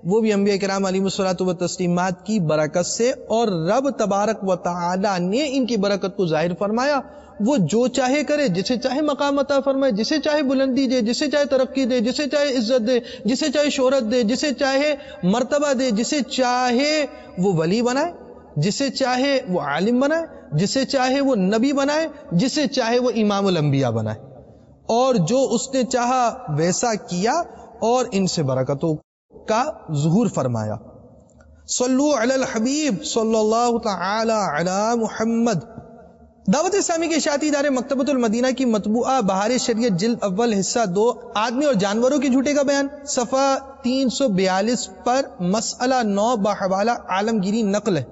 Speaker 1: وہ بھی انبیاء کرام علیہ الصلوۃ والتسلیمات کی برکت سے، اور رب تبارک و تعالی نے ان کی برکت کو ظاہر فرمایا۔ وہ جو چاہے کرے، جسے چاہے مقام عطا فرمائے، جسے چاہے بلندی دے، جسے چاہے ترقی دے، جسے چاہے عزت دے، جسے چاہے شہرت دے، جسے چاہے مرتبہ دے، جسے چاہے وہ ولی بنائے، جسے چاہے وہ عالم بنائے، جسے چاہے وہ نبی بنائے، جسے چاہے وہ امام الانبیاء بنائے، اور جو اس نے چاہا ویسا کیا اور ان سے برکتوں کا ظہور فرمایا۔ صلو علی الحبیب صلی اللہ تعالی علی محمد۔ دعوت اسلامی کے اشاعتی ادارے مکتبۃ المدینہ کی مطبوعہ بہار شریعت جلد اول حصہ 2 آدمی اور جانوروں کے جھوٹے کا بیان صفحہ 342 پر مسئلہ 9 بحوالہ عالمگیری نقل ہے۔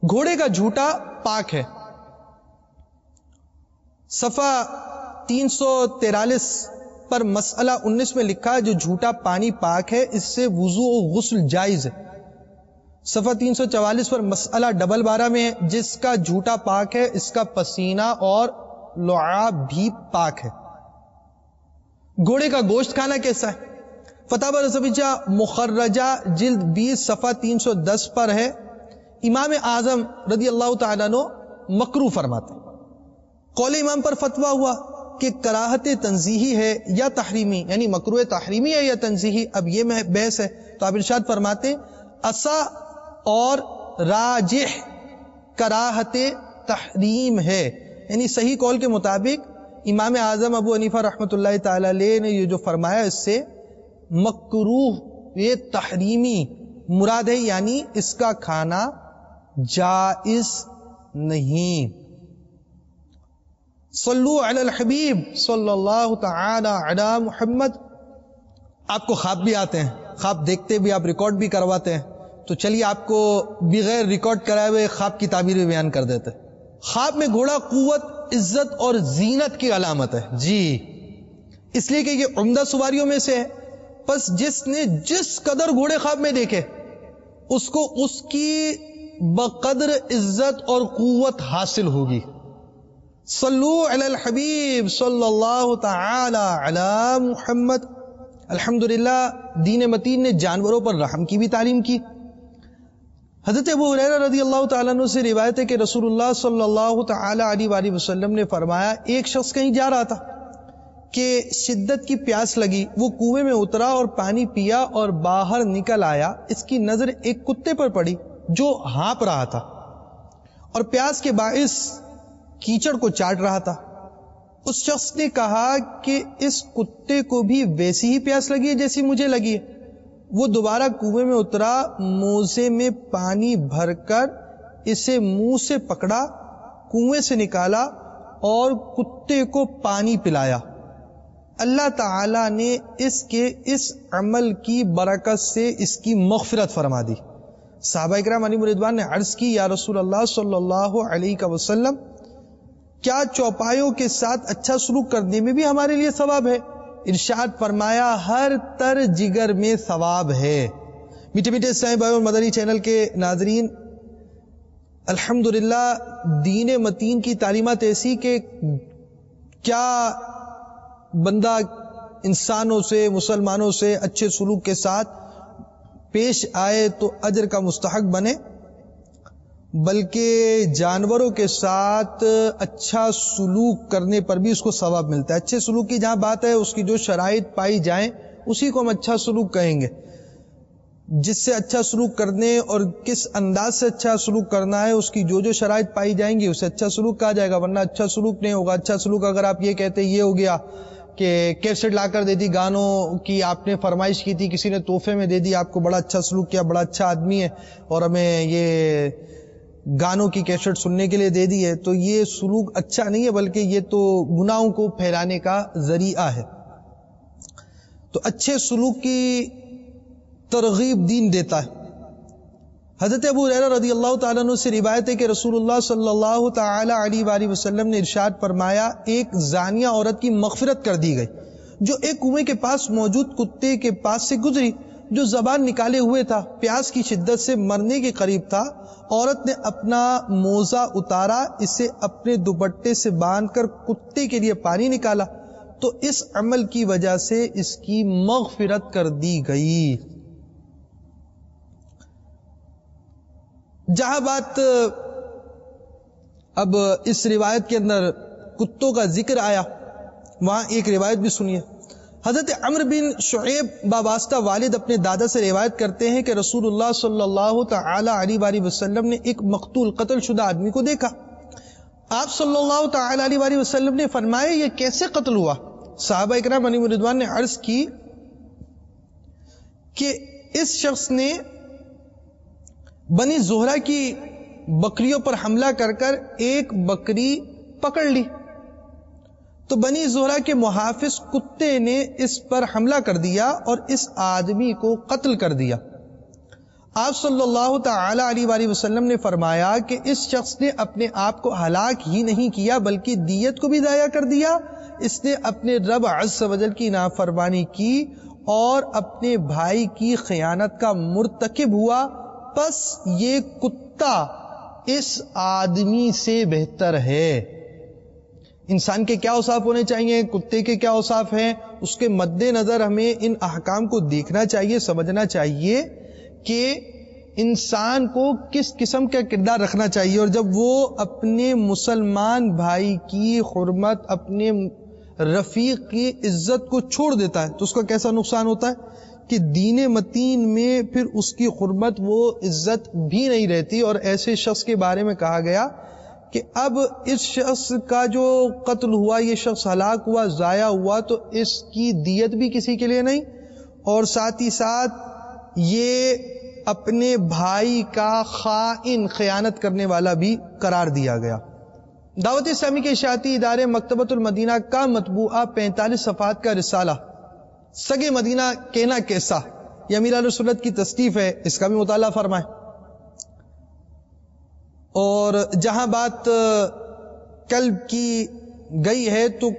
Speaker 1: گھوڑے کا جھوٹا پاک ہے۔ صفحہ 343 پر مسئلہ 19 میں لکھا جو جھوٹا پانی پاک ہے اس سے وضو و غسل جائز ہے۔ صفحہ 344 پر مسئلہ 12 میں جس کا جھوٹا پاک ہے اس کا پسینہ اور لعاب بھی پاک ہے۔ گھوڑے کا گوشت کھانا کیسا ہے؟ فتاوی رضویہ مخرجہ جلد 20 صفحہ 310 پر ہے۔ امام اعظم رضی اللہ تعالیٰ عنہ مکروہ فرماتے ہیں۔ قول امام پر فتویٰ ہوا کہ کراہت تنزیہی ہے یا تحریمی، یعنی مکروہ تحریمی ہے یا تنزیہی، اب یہ بحث ہے۔ تو آپ ارشاد فرماتے ہیں اصح اور راجح کراہت تحریم ہے، یعنی صحیح قول کے مطابق امام اعظم ابو حنیفہ رحمۃ اللہ تعالی علیہ نے یہ جو فرمایا اس سے مکروہ یہ تحریمی مراد ہے، یعنی اس کا کھانا جائز نہیں۔ صلو علی الحبیب صلی اللہ تعالی علی محمد۔ آپ کو خواب بھی آتے ہیں، خواب دیکھتے بھی، آپ ریکارڈ بھی کرواتے ہیں، تو چلیے آپ کو بغیر ریکارڈ کرائے ہوئے خواب کی تعبیر بھی بیان کر دیتے۔ خواب میں گھوڑا قوت، عزت اور زینت کی علامت ہے، جی اس لیے کہ یہ عمدہ سواریوں میں سے ہے۔ پس جس نے جس قدر گھوڑے خواب میں دیکھے اس کو اس کی بقدر عزت اور قوت حاصل ہوگی۔ صلو علی الحبیب صلی اللہ تعالی علی محمد۔ الحمدللہ دین متین نے جانوروں پر رحم کی بھی تعلیم کی۔ حضرت ابو ہریرہ رضی اللہ تعالیٰ عنہ سے روایت ہے کہ رسول اللہ صلی اللہ تعالی علیہ وآلہ وسلم نے فرمایا ایک شخص کہیں جا رہا تھا کہ شدت کی پیاس لگی، وہ کنویں میں اترا اور پانی پیا اور باہر نکل آیا۔ اس کی نظر ایک کتے پر پڑی جو ہانپ رہا تھا اور پیاس کے باعث کیچڑ کو چاٹ رہا تھا۔ اس شخص نے کہا کہ اس کتے کو بھی ویسی ہی پیاس لگی ہے جیسی مجھے لگی ہے۔ وہ دوبارہ کنویں میں اترا، موزے میں پانی بھر کر اسے منہ سے پکڑا، کنویں سے نکالا اور کتے کو پانی پلایا۔ اللہ تعالی نے اس کے اس عمل کی برکت سے اس کی مغفرت فرما دی۔ صحابہ اکرام علیہم رضوان نے عرض کی یا رسول اللہ صلی اللہ علیہ وسلم کیا چوپایوں کے ساتھ اچھا سلوک کرنے میں بھی ہمارے لیے ثواب ہے؟ ارشاد فرمایا ہر تر جگر میں ثواب ہے۔ میٹھے میٹھے اسلامی بھائی اور مدنی چینل کے ناظرین، الحمدللہ دین متین کی تعلیمات ایسی کہ کیا بندہ انسانوں سے، مسلمانوں سے اچھے سلوک کے ساتھ پیش آئے تو اجر کا مستحق بنے، بلکہ جانوروں کے ساتھ اچھا سلوک کرنے پر بھی اس کو ثواب ملتا ہے۔ اچھے سلوک کی جہاں بات ہے اس کی جو شرائط پائی جائیں اسی کو ہم اچھا سلوک کہیں گے۔ جس سے اچھا سلوک کرنے اور کس انداز سے اچھا سلوک کرنا ہے اس کی جو جو شرائط پائی جائیں گی اسے اچھا سلوک کہا جائے گا، ورنہ اچھا سلوک نہیں ہوگا۔ اچھا سلوک اگر آپ یہ کہتے یہ ہو گیا کہ کیسٹ لا کر دے دی گانوں کی، آپ نے فرمائش کی تھی، کسی نے تحفے میں دے دی، آپ کو بڑا اچھا سلوک کیا، بڑا اچھا آدمی ہے اور ہمیں یہ گانوں کی کیسٹ سننے کے لیے دے دی ہے، تو یہ سلوک اچھا نہیں ہے، بلکہ یہ تو گناہوں کو پھیلانے کا ذریعہ ہے۔ تو اچھے سلوک کی ترغیب دین دیتا ہے۔ حضرت ابو ہریرہ رضی اللہ تعالیٰ عنہ سے روایت ہے کہ رسول اللہ صلی اللہ تعالی علیہ وآلہ وسلم نے ارشاد فرمایا ایک زانیہ عورت کی مغفرت کر دی گئی جو ایک کنویں کے پاس موجود کتے کے پاس سے گزری جو زبان نکالے ہوئے تھا، پیاس کی شدت سے مرنے کے قریب تھا۔ عورت نے اپنا موزہ اتارا، اسے اپنے دوپٹے سے باندھ کر کتے کے لیے پانی نکالا تو اس عمل کی وجہ سے اس کی مغفرت کر دی گئی۔ جہاں بات اب اس روایت کے اندر کتوں کا ذکر آیا، وہاں ایک روایت بھی سنیے۔ حضرت عمرو بن شعیب باباستہ والد اپنے دادا سے روایت کرتے ہیں کہ رسول اللہ صلی اللہ تعالی علیہ وآلہ وسلم نے ایک مقتول قتل شدہ آدمی کو دیکھا. آپ صلی اللہ تعالی علیہ وآلہ وسلم نے فرمایا یہ کیسے قتل ہوا؟ صحابہ اکرام علیہم رضوان نے عرض کی کہ اس شخص نے بنی زہرہ کی بکریوں پر حملہ کر کر ایک بکری پکڑ لی تو بنی زہرہ کے محافظ کتے نے اس پر حملہ کر دیا اور اس آدمی کو قتل کر دیا. آپ صلی اللہ تعالی علیہ وآلہ وسلم نے فرمایا کہ اس شخص نے اپنے آپ کو ہلاک ہی نہیں کیا بلکہ دیت کو بھی ضائع کر دیا. اس نے اپنے رب عز و جل کی نافرمانی کی اور اپنے بھائی کی خیانت کا مرتکب ہوا. پس یہ کتا اس آدمی سے بہتر ہے. انسان کے کیا اوصاف ہونے چاہیے، کتے کے کیا اوصاف ہیں، اس کے مد نظر ہمیں ان احکام کو دیکھنا چاہیے، سمجھنا چاہیے کہ انسان کو کس قسم کا کردار رکھنا چاہیے. اور جب وہ اپنے مسلمان بھائی کی حرمت، اپنے رفیق کی عزت کو چھوڑ دیتا ہے تو اس کا کیسا نقصان ہوتا ہے کہ دین متین میں پھر اس کی حرمت، وہ عزت بھی نہیں رہتی. اور ایسے شخص کے بارے میں کہا گیا کہ اب اس شخص کا جو قتل ہوا، یہ شخص ہلاک ہوا، ضائع ہوا، تو اس کی دیت بھی کسی کے لیے نہیں اور ساتھ ہی ساتھ یہ اپنے بھائی کا خائن، خیانت کرنے والا بھی قرار دیا گیا. دعوت اسلامی کے اشاعتی ادارے مکتبۃ المدینہ کا مطبوعہ 45 صفحات کا رسالہ سگے مدینہ کہنا کیسا، یہ امیر اہل سنت کی تصنیف ہے، اس کا بھی مطالعہ فرمائیں. اور جہاں بات کلب کی گئی ہے تو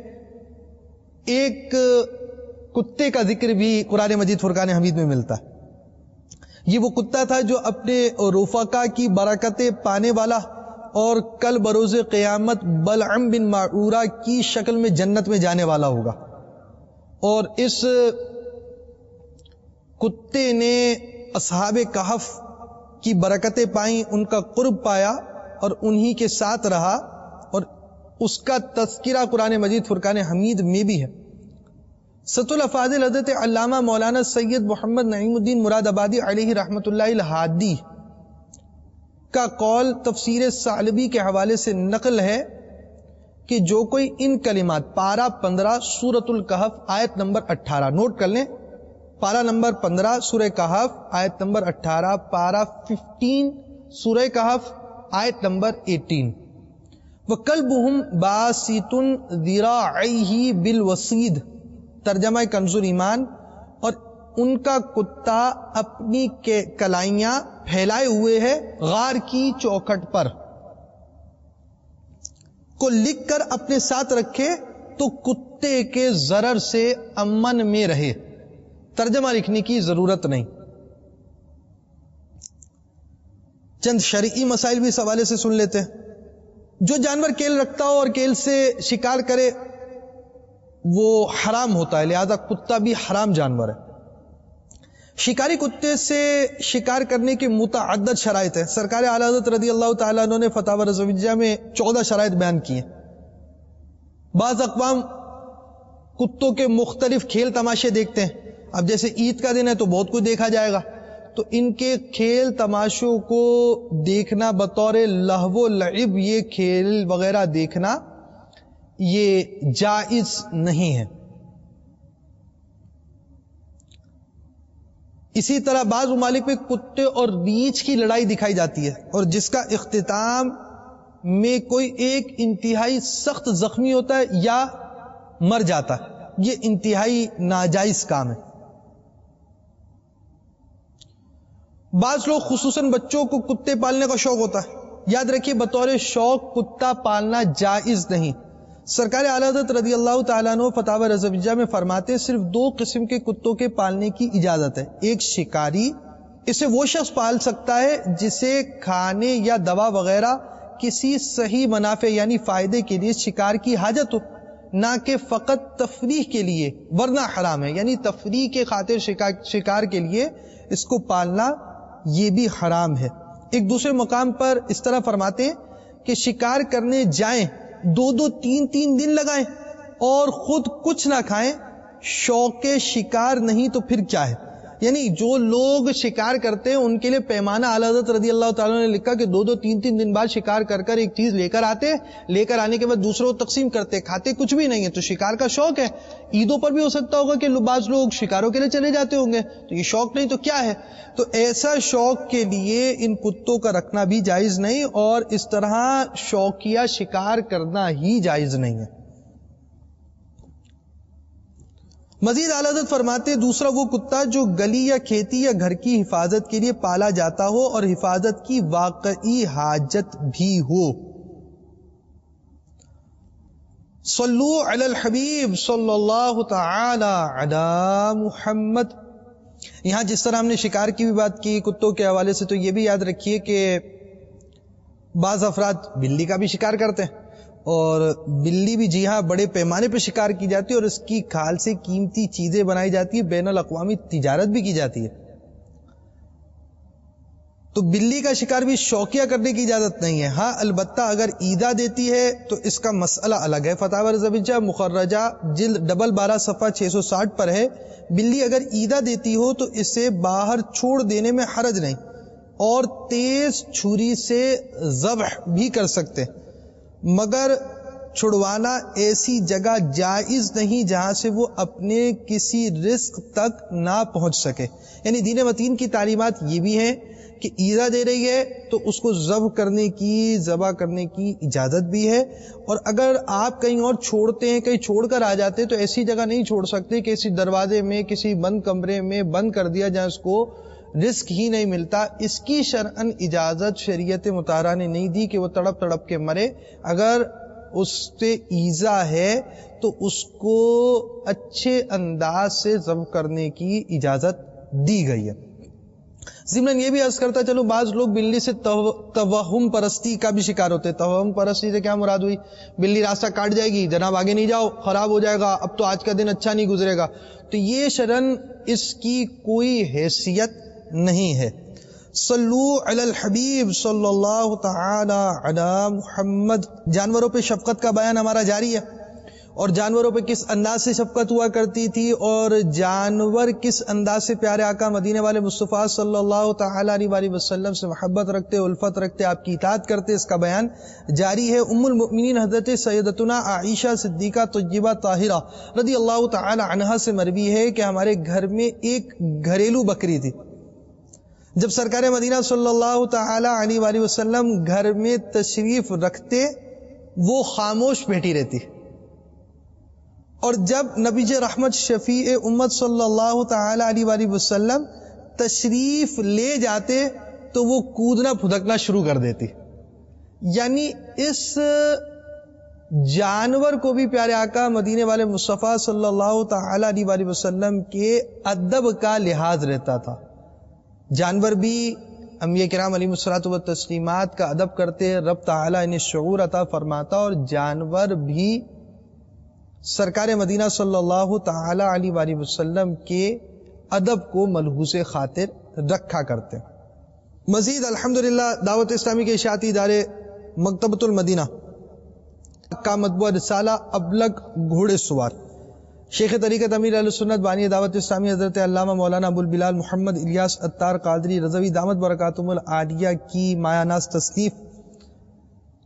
Speaker 1: ایک کتے کا ذکر بھی قرآن مجید فرقان حمید میں ملتا ہے. یہ وہ کتا تھا جو اپنے رفقا کی برکتیں پانے والا اور کل بروز قیامت بلعم بن معورہ کی شکل میں جنت میں جانے والا ہوگا. اور اس کتے نے اصحاب کہف کی برکتیں پائیں، ان کا قرب پایا اور انہی کے ساتھ رہا، اور اس کا تذکرہ قرآن مجید فرقان حمید میں بھی ہے. سط الافاضل حضرت علامہ مولانا سید محمد نعیم الدین مراد آبادی علیہ رحمۃ اللہ الہادی کا قول تفسیر ثعلبی کے حوالے سے نقل ہے کہ جو کوئی ان کلمات پارہ 15 سورۃ الکہف آیت نمبر 18، نوٹ کر لیں، پارہ نمبر 15 سورہ کہف آیت نمبر 18، پارہ 15 سورہ کہف آیت نمبر 18، وَقَلْبُهُمْ بَاسِطٌ ذِرَاعَيْهِ بِالْوَصِيدِ، ترجمہ کنز ایمان، اور ان کا کتا اپنی کلائیاں پھیلائے ہوئے ہے غار کی چوکھٹ پر، کو لکھ کر اپنے ساتھ رکھے تو کتے کے ضرر سے امن میں رہے. ترجمہ لکھنے کی ضرورت نہیں. چند شرعی مسائل بھی اس حوالے سے سن لیتے ہیں. جو جانور کیل رکھتا ہو اور کیل سے شکار کرے وہ حرام ہوتا ہے، لہذا کتا بھی حرام جانور ہے. شکاری کتے سے شکار کرنے کے متعدد شرائط ہیں. سرکار اعلی حضرت رضی اللہ تعالیٰ عنہ نے فتاوی رضویہ میں 14 شرائط بیان کی ہیں. بعض اقوام کتوں کے مختلف کھیل تماشے دیکھتے ہیں. اب جیسے عید کا دن ہے تو بہت کچھ دیکھا جائے گا، تو ان کے کھیل تماشوں کو دیکھنا بطور لہو و لعب، یہ کھیل وغیرہ دیکھنا یہ جائز نہیں ہے. اسی طرح بعض ممالک میں کتے اور ریچھ کی لڑائی دکھائی جاتی ہے، اور جس کا اختتام میں کوئی ایک انتہائی سخت زخمی ہوتا ہے یا مر جاتا ہے. یہ انتہائی ناجائز کام ہے. بعض لوگ خصوصاً بچوں کو کتے پالنے کا شوق ہوتا ہے. یاد رکھیے بطور شوق کتا پالنا جائز نہیں. سرکار اعلی حضرت رضی اللہ تعالیٰ عنہ فتاوی رضویہ میں فرماتے ہیں صرف 2 قسم کے کتوں کے پالنے کی اجازت ہے. ایک شکاری، اسے وہ شخص پال سکتا ہے جسے کھانے یا دوا وغیرہ کسی صحیح منافع یعنی فائدے کے لیے شکار کی حاجت ہو، نہ کہ فقط تفریح کے لیے، ورنہ حرام ہے. یعنی تفریح کے خاطر شکار کے لیے اس کو پالنا یہ بھی حرام ہے. ایک دوسرے مقام پر اس طرح فرماتے ہیں کہ شکار کرنے جائیں، 2-2 3-3 دن لگائیں اور خود کچھ نہ کھائیں، شوق شکار نہیں تو پھر کیا ہے؟ یعنی جو لوگ شکار کرتے ہیں ان کے لیے پیمانہ اعلی حضرت رضی اللہ تعالیٰ نے لکھا کہ 2-2 3-3 دن بعد شکار کر کر ایک چیز لے کر آتے، لے کر آنے کے بعد دوسروں کو تقسیم کرتے، کھاتے کچھ بھی نہیں ہے. تو شکار کا شوق ہے. عیدوں پر بھی ہو سکتا ہوگا کہ بعض لوگ شکاروں کے لیے چلے جاتے ہوں گے، تو یہ شوق نہیں تو کیا ہے؟ تو ایسا شوق کے لیے ان کتوں کا رکھنا بھی جائز نہیں، اور اس طرح شوقیہ شکار کرنا ہی جائز نہیں ہے. مزید اعلیٰ حضرت فرماتے دوسرا وہ کتا جو گلی یا کھیتی یا گھر کی حفاظت کے لیے پالا جاتا ہو اور حفاظت کی واقعی حاجت بھی ہو. صلو علی الحبیب صلی اللہ تعالی علی محمد. یہاں جس طرح ہم نے شکار کی بھی بات کی کتوں کے حوالے سے، تو یہ بھی یاد رکھیے کہ بعض افراد بلی کا بھی شکار کرتے ہیں، اور بلی بھی جی ہاں بڑے پیمانے پہ شکار کی جاتی ہے، اور اس کی کھال سے قیمتی چیزیں بنائی جاتی ہے، بین الاقوامی تجارت بھی کی جاتی ہے. تو بلی کا شکار بھی شوقیہ کرنے کی اجازت نہیں ہے. ہاں البتہ اگر ایذا دیتی ہے تو اس کا مسئلہ الگ ہے. فتاوی رضویہ مخرجہ جلد 12 صفحہ 660 پر ہے، بلی اگر ایذا دیتی ہو تو اسے باہر چھوڑ دینے میں حرج نہیں، اور تیز چھری سے ذبح بھی کر سکتے، مگر چھڑوانا ایسی جگہ جائز نہیں جہاں سے وہ اپنے کسی رزق تک نہ پہنچ سکے. یعنی دین متین کی تعلیمات یہ بھی ہیں کہ ایذا دے رہی ہے تو اس کو ذبح کرنے کی اجازت بھی ہے، اور اگر آپ کہیں اور چھوڑتے ہیں، کہیں چھوڑ کر آ جاتے تو ایسی جگہ نہیں چھوڑ سکتے کہ کسی دروازے میں کسی بند کمرے میں بند کر دیا جہاں اس کو رزق ہی نہیں ملتا. اس کی شرعن اجازت شریعت مطہرہ نے نہیں دی کہ وہ تڑپ تڑپ کے مرے. اگر اس سے ایذا ہے تو اس کو اچھے انداز سے ذبح کرنے کی اجازت دی گئی ہے. ضمن یہ بھی عرض کرتا چلو بعض لوگ بلی سے توہم پرستی کا بھی شکار ہوتے. توہم پرستی سے کیا مراد ہوئی؟ بلی راستہ کاٹ جائے گی، جناب آگے نہیں جاؤ، خراب ہو جائے گا، اب تو آج کا دن اچھا نہیں گزرے گا. تو یہ شرعن اس کی کوئی حیثیت نہیں ہے. صلو علی الحبیب صلی اللہ تعالی علی محمد. جانوروں پہ شفقت کا بیان ہمارا جاری ہے، اور جانوروں پہ کس انداز سے شفقت ہوا کرتی تھی، اور جانور کس انداز سے پیارے آقا مدینے والے مصطفیٰ صلی اللہ تعالی علیہ وسلم سے محبت رکھتے، الفت رکھتے، آپ کی اطاعت کرتے، اس کا بیان جاری ہے. ام المؤمنین حضرت سیدتنا عائشہ صدیقہ طیبہ طاہرہ رضی اللہ تعالی عنہا سے مروی ہے کہ ہمارے گھر میں ایک گھریلو بکری تھی. جب سرکار مدینہ صلی اللہ تعالی علیہ وآلہ وسلم گھر میں تشریف رکھتے وہ خاموش بیٹھی رہتی، اور جب نبی رحمت شفیع امت صلی اللہ تعالی علیہ وآلہ وسلم تشریف لے جاتے تو وہ کودنا پھدکنا شروع کر دیتی. یعنی اس جانور کو بھی پیارے آقا مدینے والے مصطفیٰ صلی اللہ تعالی علیہ وآلہ وسلم کے ادب کا لحاظ رہتا تھا. جانور بھی انبیاء کرام علیہ الصلوۃ والتسلیمات کا ادب کرتے، رب تعالی انہیں شعور عطا فرماتا، اور جانور بھی سرکار مدینہ صلی اللہ تعالی علیہ وآلہ وسلم کے ادب کو ملحوظ خاطر رکھا کرتے. مزید الحمدللہ دعوت اسلامی کے اشاعتی ادارے مکتبۃ المدینہ کا مطبوعہ رسالہ ابلغ گھوڑے سوار، شیخ طریقت امیر اہل سنت بانی دعوت اسلامی حضرت علامہ مولانا ابو البلال محمد الیاس عطار قادری رضوی دامت برکاتہم العالیہ کی مایہ ناز تصنیف.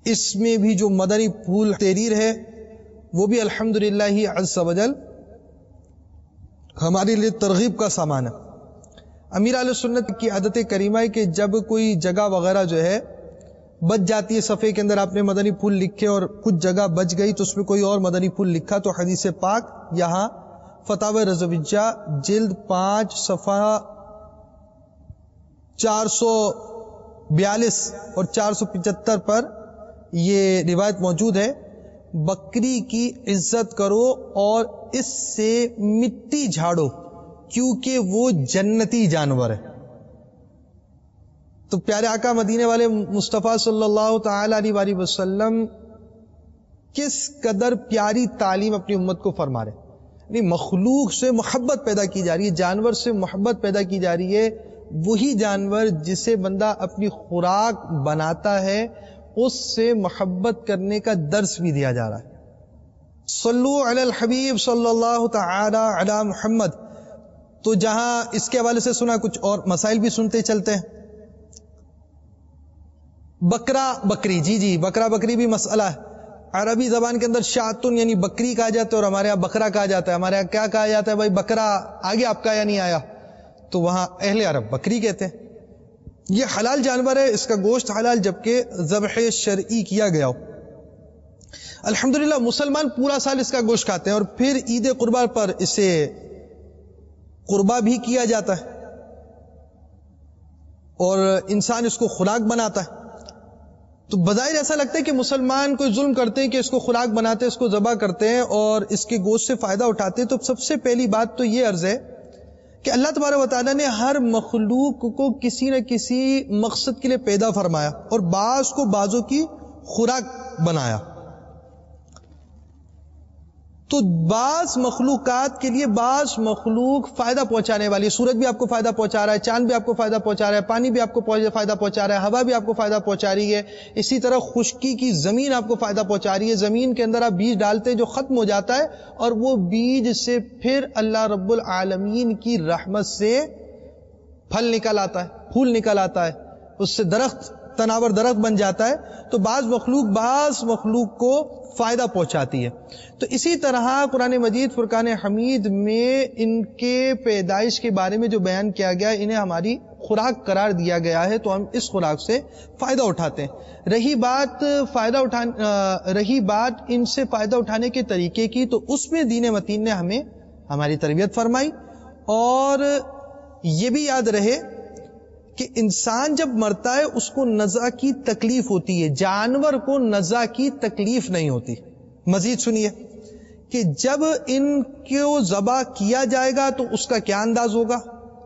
Speaker 1: اس میں بھی جو مدنی پھول تحریر ہے وہ بھی الحمدللہ ہی عز و جل ہمارے لیے ترغیب کا سامان ہے. امیر اہل سنت کی عادت کریمہ ہے کہ جب کوئی جگہ وغیرہ جو ہے بچ جاتی ہے، صفحے کے اندر آپ نے مدنی پھول لکھے اور کچھ جگہ بچ گئی تو اس میں کوئی اور مدنی پھول لکھا، تو حدیث پاک یہاں فتاوی رضویہ جلد 5 صفحہ 442 اور 475 پر یہ روایت موجود ہے. بکری کی عزت کرو اور اس سے مٹی جھاڑو کیونکہ وہ جنتی جانور ہے. تو پیارے آقا مدینے والے مصطفیٰ صلی اللہ تعالی علیہ وآلہ وسلم کس قدر پیاری تعلیم اپنی امت کو فرما رہے. یعنی مخلوق سے محبت پیدا کی جا رہی ہے، جانور سے محبت پیدا کی جا رہی ہے. وہی جانور جسے بندہ اپنی خوراک بناتا ہے اس سے محبت کرنے کا درس بھی دیا جا رہا ہے. صلو علی الحبیب صلی اللہ تعالی علی محمد. تو جہاں اس کے حوالے سے سنا، کچھ اور مسائل بھی سنتے چلتے ہیں. بکرا بکری، جی بکرا بکری بھی مسئلہ ہے. عربی زبان کے اندر شاتن یعنی بکری کہا جاتا ہے، اور ہمارے یہاں بکرا کہا جاتا ہے. ہمارے یہاں کیا کہا جاتا ہے؟ بھائی بکرا آگے آپ کا یا نہیں آیا؟ تو وہاں اہل عرب بکری کہتے ہیں. یہ حلال جانور ہے، اس کا گوشت حلال جبکہ ذبح شرعی کیا گیا ہو. الحمدللہ مسلمان پورا سال اس کا گوشت کھاتے ہیں، اور پھر عید قربان پر اسے قربا بھی کیا جاتا ہے، اور انسان اس کو خوراک بناتا ہے. تو بظاہر ایسا لگتا ہے کہ مسلمان کوئی ظلم کرتے ہیں کہ اس کو خوراک بناتے ہیں، اس کو ذبح کرتے ہیں اور اس کے گوشت سے فائدہ اٹھاتے ہیں. تو سب سے پہلی بات تو یہ عرض ہے کہ اللہ تبارک و تعالیٰ نے ہر مخلوق کو کسی نہ کسی مقصد کے لیے پیدا فرمایا، اور بعض کو بعضوں کی خوراک بنایا. تو بعض مخلوقات کے لیے بعض مخلوق فائدہ پہنچانے والی. سورج بھی آپ کو فائدہ پہنچا رہا ہے، چاند بھی آپ کو فائدہ پہنچا رہا ہے، پانی بھی آپ کو فائدہ پہنچا رہا ہے، ہوا بھی آپ کو فائدہ پہنچا رہی ہے. اسی طرح خشکی کی زمین آپ کو فائدہ پہنچا رہی ہے. زمین کے اندر آپ بیج ڈالتے ہیں جو ختم ہو جاتا ہے، اور وہ بیج سے پھر اللہ رب العالمین کی رحمت سے پھل نکل آتا ہے، پھول نکل آتا ہے، اس سے درخت تناور درخت بن جاتا ہے. تو بعض مخلوق کو فائدہ پہنچاتی ہے. تو اسی طرح قرآن مجید فرقان حمید میں ان کے پیدائش کے بارے میں جو بیان کیا گیا ہے، انہیں ہماری خوراک قرار دیا گیا ہے، تو ہم اس خوراک سے فائدہ اٹھاتے ہیں. رہی بات ان سے فائدہ اٹھانے کے طریقے کی، تو اس میں دین متین نے ہمیں ہماری تربیت فرمائی. اور یہ بھی یاد رہے کہ انسان جب مرتا ہے اس کو نزع کی تکلیف ہوتی ہے، جانور کو نزع کی تکلیف نہیں ہوتی. مزید سنیے کہ جب ان کو ذبح کیا جائے گا تو اس کا کیا انداز ہوگا.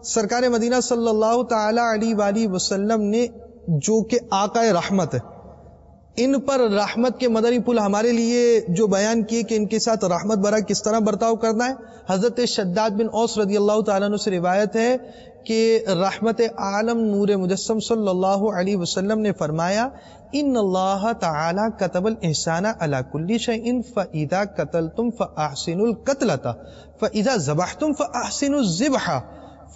Speaker 1: سرکار مدینہ صلی اللہ تعالی علیہ وآلہ وسلم نے، جو کہ آقا رحمت ہے، ان پر رحمت کے مدنی پھول ہمارے لیے جو بیان کیے کہ ان کے ساتھ رحمت برا کس طرح برتاؤ کرنا ہے. حضرت شداد بن اوس رضی اللہ تعالیٰ عنہ سے روایت ہے کہ رحمت عالم نور مجسم صلی اللہ علیہ وسلم نے فرمایا، ان اللہ تعالی کتب الاحسان علی کل شیء فاذا قتلتم فاحسنوا القتلۃ فاذا ذبحتم فاحسنوا الذبح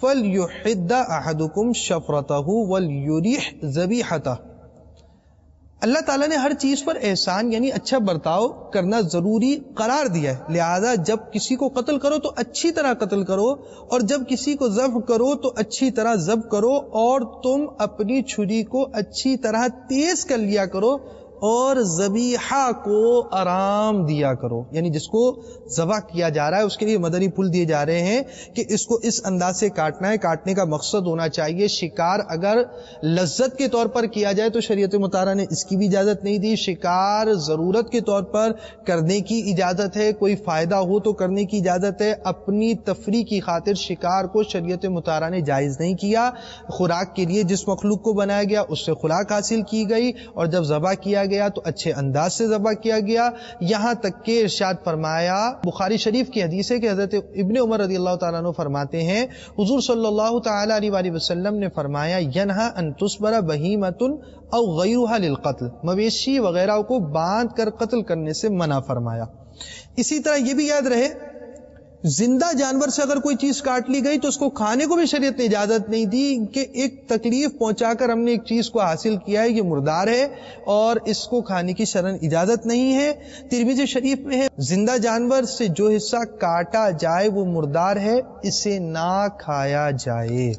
Speaker 1: فلیحد احدکم شفرتہ ولیریح ذبیحتہ. اللہ تعالیٰ نے ہر چیز پر احسان یعنی اچھا برتاؤ کرنا ضروری قرار دیا ہے. لہذا جب کسی کو قتل کرو تو اچھی طرح قتل کرو، اور جب کسی کو ذبح کرو تو اچھی طرح ذبح کرو، اور تم اپنی چھری کو اچھی طرح تیز کر لیا کرو، اور ذبیحہ کو آرام دیا کرو. یعنی جس کو ذبح کیا جا رہا ہے اس کے لیے مدنی پھول دیے جا رہے ہیں کہ اس کو اس انداز سے کاٹنا ہے. کاٹنے کا مقصد ہونا چاہیے. شکار اگر لذت کے طور پر کیا جائے تو شریعت مطہرہ نے اس کی بھی اجازت نہیں دی. شکار ضرورت کے طور پر کرنے کی اجازت ہے، کوئی فائدہ ہو تو کرنے کی اجازت ہے. اپنی تفریح کی خاطر شکار کو شریعت مطہرہ نے جائز نہیں کیا. خوراک کے لیے جس مخلوق کو بنایا گیا اس سے خوراک حاصل کی گئی، اور جب ذبح کیا گیا تو اچھے انداز سے ذبح کیا گیا. یہاں تک کہ ارشاد فرمایا، بخاری شریف کی حدیث ہے کہ حضرت ابن عمر رضی اللہ تعالیٰ عنہ فرماتے ہیں، حضور صلی اللہ تعالی علیہ وآلہ وسلم نے فرمایا، ینہا ان تصبر بہیمۃ او غیرھا للقتل، مویشی وغیرہ کو باندھ کر قتل کرنے سے منع فرمایا. اسی طرح یہ بھی یاد رہے، زندہ جانور سے اگر کوئی چیز کاٹ لی گئی تو اس کو کھانے کو بھی شریعت نے اجازت نہیں دی کہ ایک تکلیف پہنچا کر ہم نے ایک چیز کو حاصل کیا ہے، یہ مردار ہے اور اس کو کھانے کی شرعاً اجازت نہیں ہے. ترمذی شریف میں ہے، زندہ جانور سے جو حصہ کاٹا جائے وہ مردار ہے، اسے نہ کھایا جائے.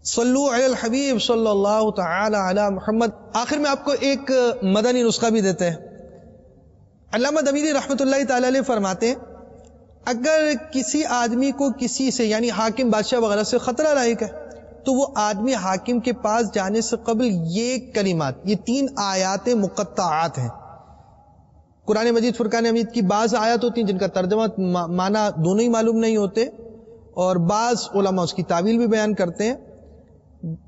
Speaker 1: صلو علی الحبیب صلی اللہ تعالی علی محمد. آخر میں آپ کو ایک مدنی نسخہ بھی دیتے ہیں. علامہ دمیری رحمۃ اللہ تعالی علیہ فرماتے ہیں، اگر کسی آدمی کو کسی سے یعنی حاکم بادشاہ وغیرہ سے خطرہ لاحق ہے تو وہ آدمی حاکم کے پاس جانے سے قبل یہ کلمات، یہ 3 آیات مقطعات ہیں. قرآن مجید فرقان حمید کی بعض آیات ہوتی ہیں جن کا ترجمہ معنی دونوں ہی معلوم نہیں ہوتے، اور بعض علماء اس کی تعویل بھی بیان کرتے ہیں.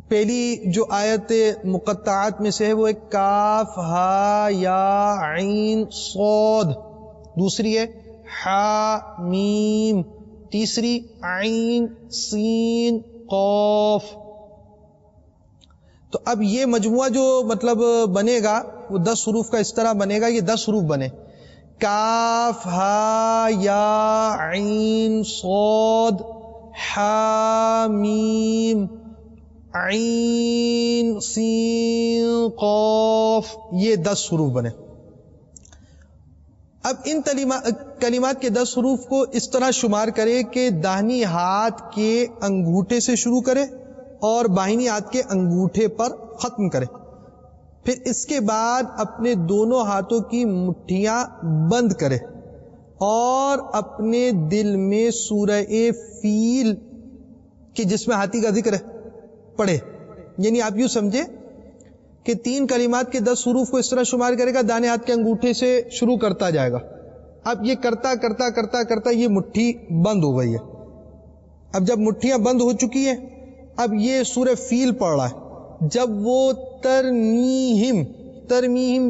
Speaker 1: پہلی جو آیت مقطعات میں سے ہے وہ ایک کاف ہا یا عین صاد، دوسری ہے حا میم، تیسری عین سین قاف. تو اب یہ مجموعہ جو مطلب بنے گا وہ 10 حروف کا اس طرح بنے گا، یہ 10 حروف بنے. کاف ہا یا عین صاد حا میم عین سین قاف، یہ 10 حروف بنے۔ اب ان کلمات کے 10 حروف کو اس طرح شمار کرے کہ داہنی ہاتھ کے انگوٹھے سے شروع کرے اور بائیں ہاتھ کے انگوٹھے پر ختم کرے، پھر اس کے بعد اپنے دونوں ہاتھوں کی مٹھیاں بند کرے اور اپنے دل میں سورہ فیل کہ جس میں ہاتھی کا ذکر ہے پڑھے۔ یعنی آپ یوں سمجھے کہ 3 کلمات کے 10 حروف کو اس طرح شمار کرے گا، دانے ہاتھ کے انگوٹھے سے شروع کرتا جائے گا۔ اب یہ کرتا کرتا کرتا کرتا یہ مٹھی بند ہو گئی ہے۔ اب جب مٹھیاں بند ہو چکی ہیں، اب یہ سورہ فیل پڑھ رہا ہے۔ جب وہ ترمیہم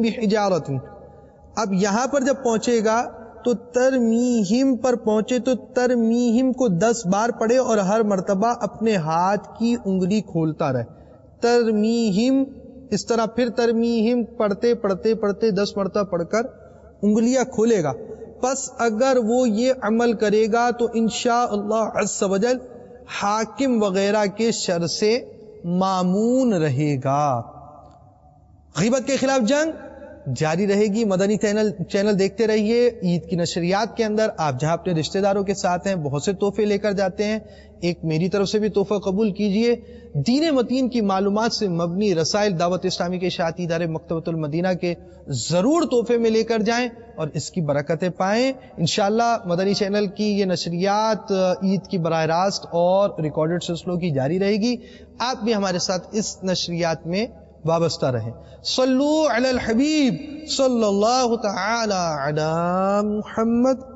Speaker 1: بحجارۃ، اب یہاں پر جب پہنچے گا تو ترمیہم پر پہنچے تو ترمیہم کو 10 بار پڑھے اور ہر مرتبہ اپنے ہاتھ کی انگلی کھولتا رہے۔ ترمیہم، اس طرح پھر ترمیہم پڑھتے پڑھتے پڑھتے 10 مرتبہ پڑھ کر انگلیاں کھولے گا۔ پس اگر وہ یہ عمل کرے گا تو انشاءاللہ عز و جل حاکم وغیرہ کے شر سے مامون رہے گا۔ غیبت کے خلاف جنگ جاری رہے گی۔ مدنی چینل دیکھتے رہیے۔ عید کی نشریات کے اندر آپ جہاں اپنے رشتہ داروں کے ساتھ ہیں بہت سے تحفے لے کر جاتے ہیں، ایک میری طرف سے بھی تحفہ قبول کیجئے۔ دین متین کی معلومات سے مبنی رسائل دعوت اسلامی کے اشاعتی ادارے مکتبۃ المدینہ کے ضرور تحفے میں لے کر جائیں اور اس کی برکتیں پائیں۔ انشاءاللہ مدنی چینل کی یہ نشریات عید کی براہ راست اور ریکارڈڈ سلسلوں کی جاری رہے گی۔ آپ بھی ہمارے ساتھ اس نشریات میں وابستہ رہیں۔ صلو علی الحبیب صلی اللہ تعالی علی محمد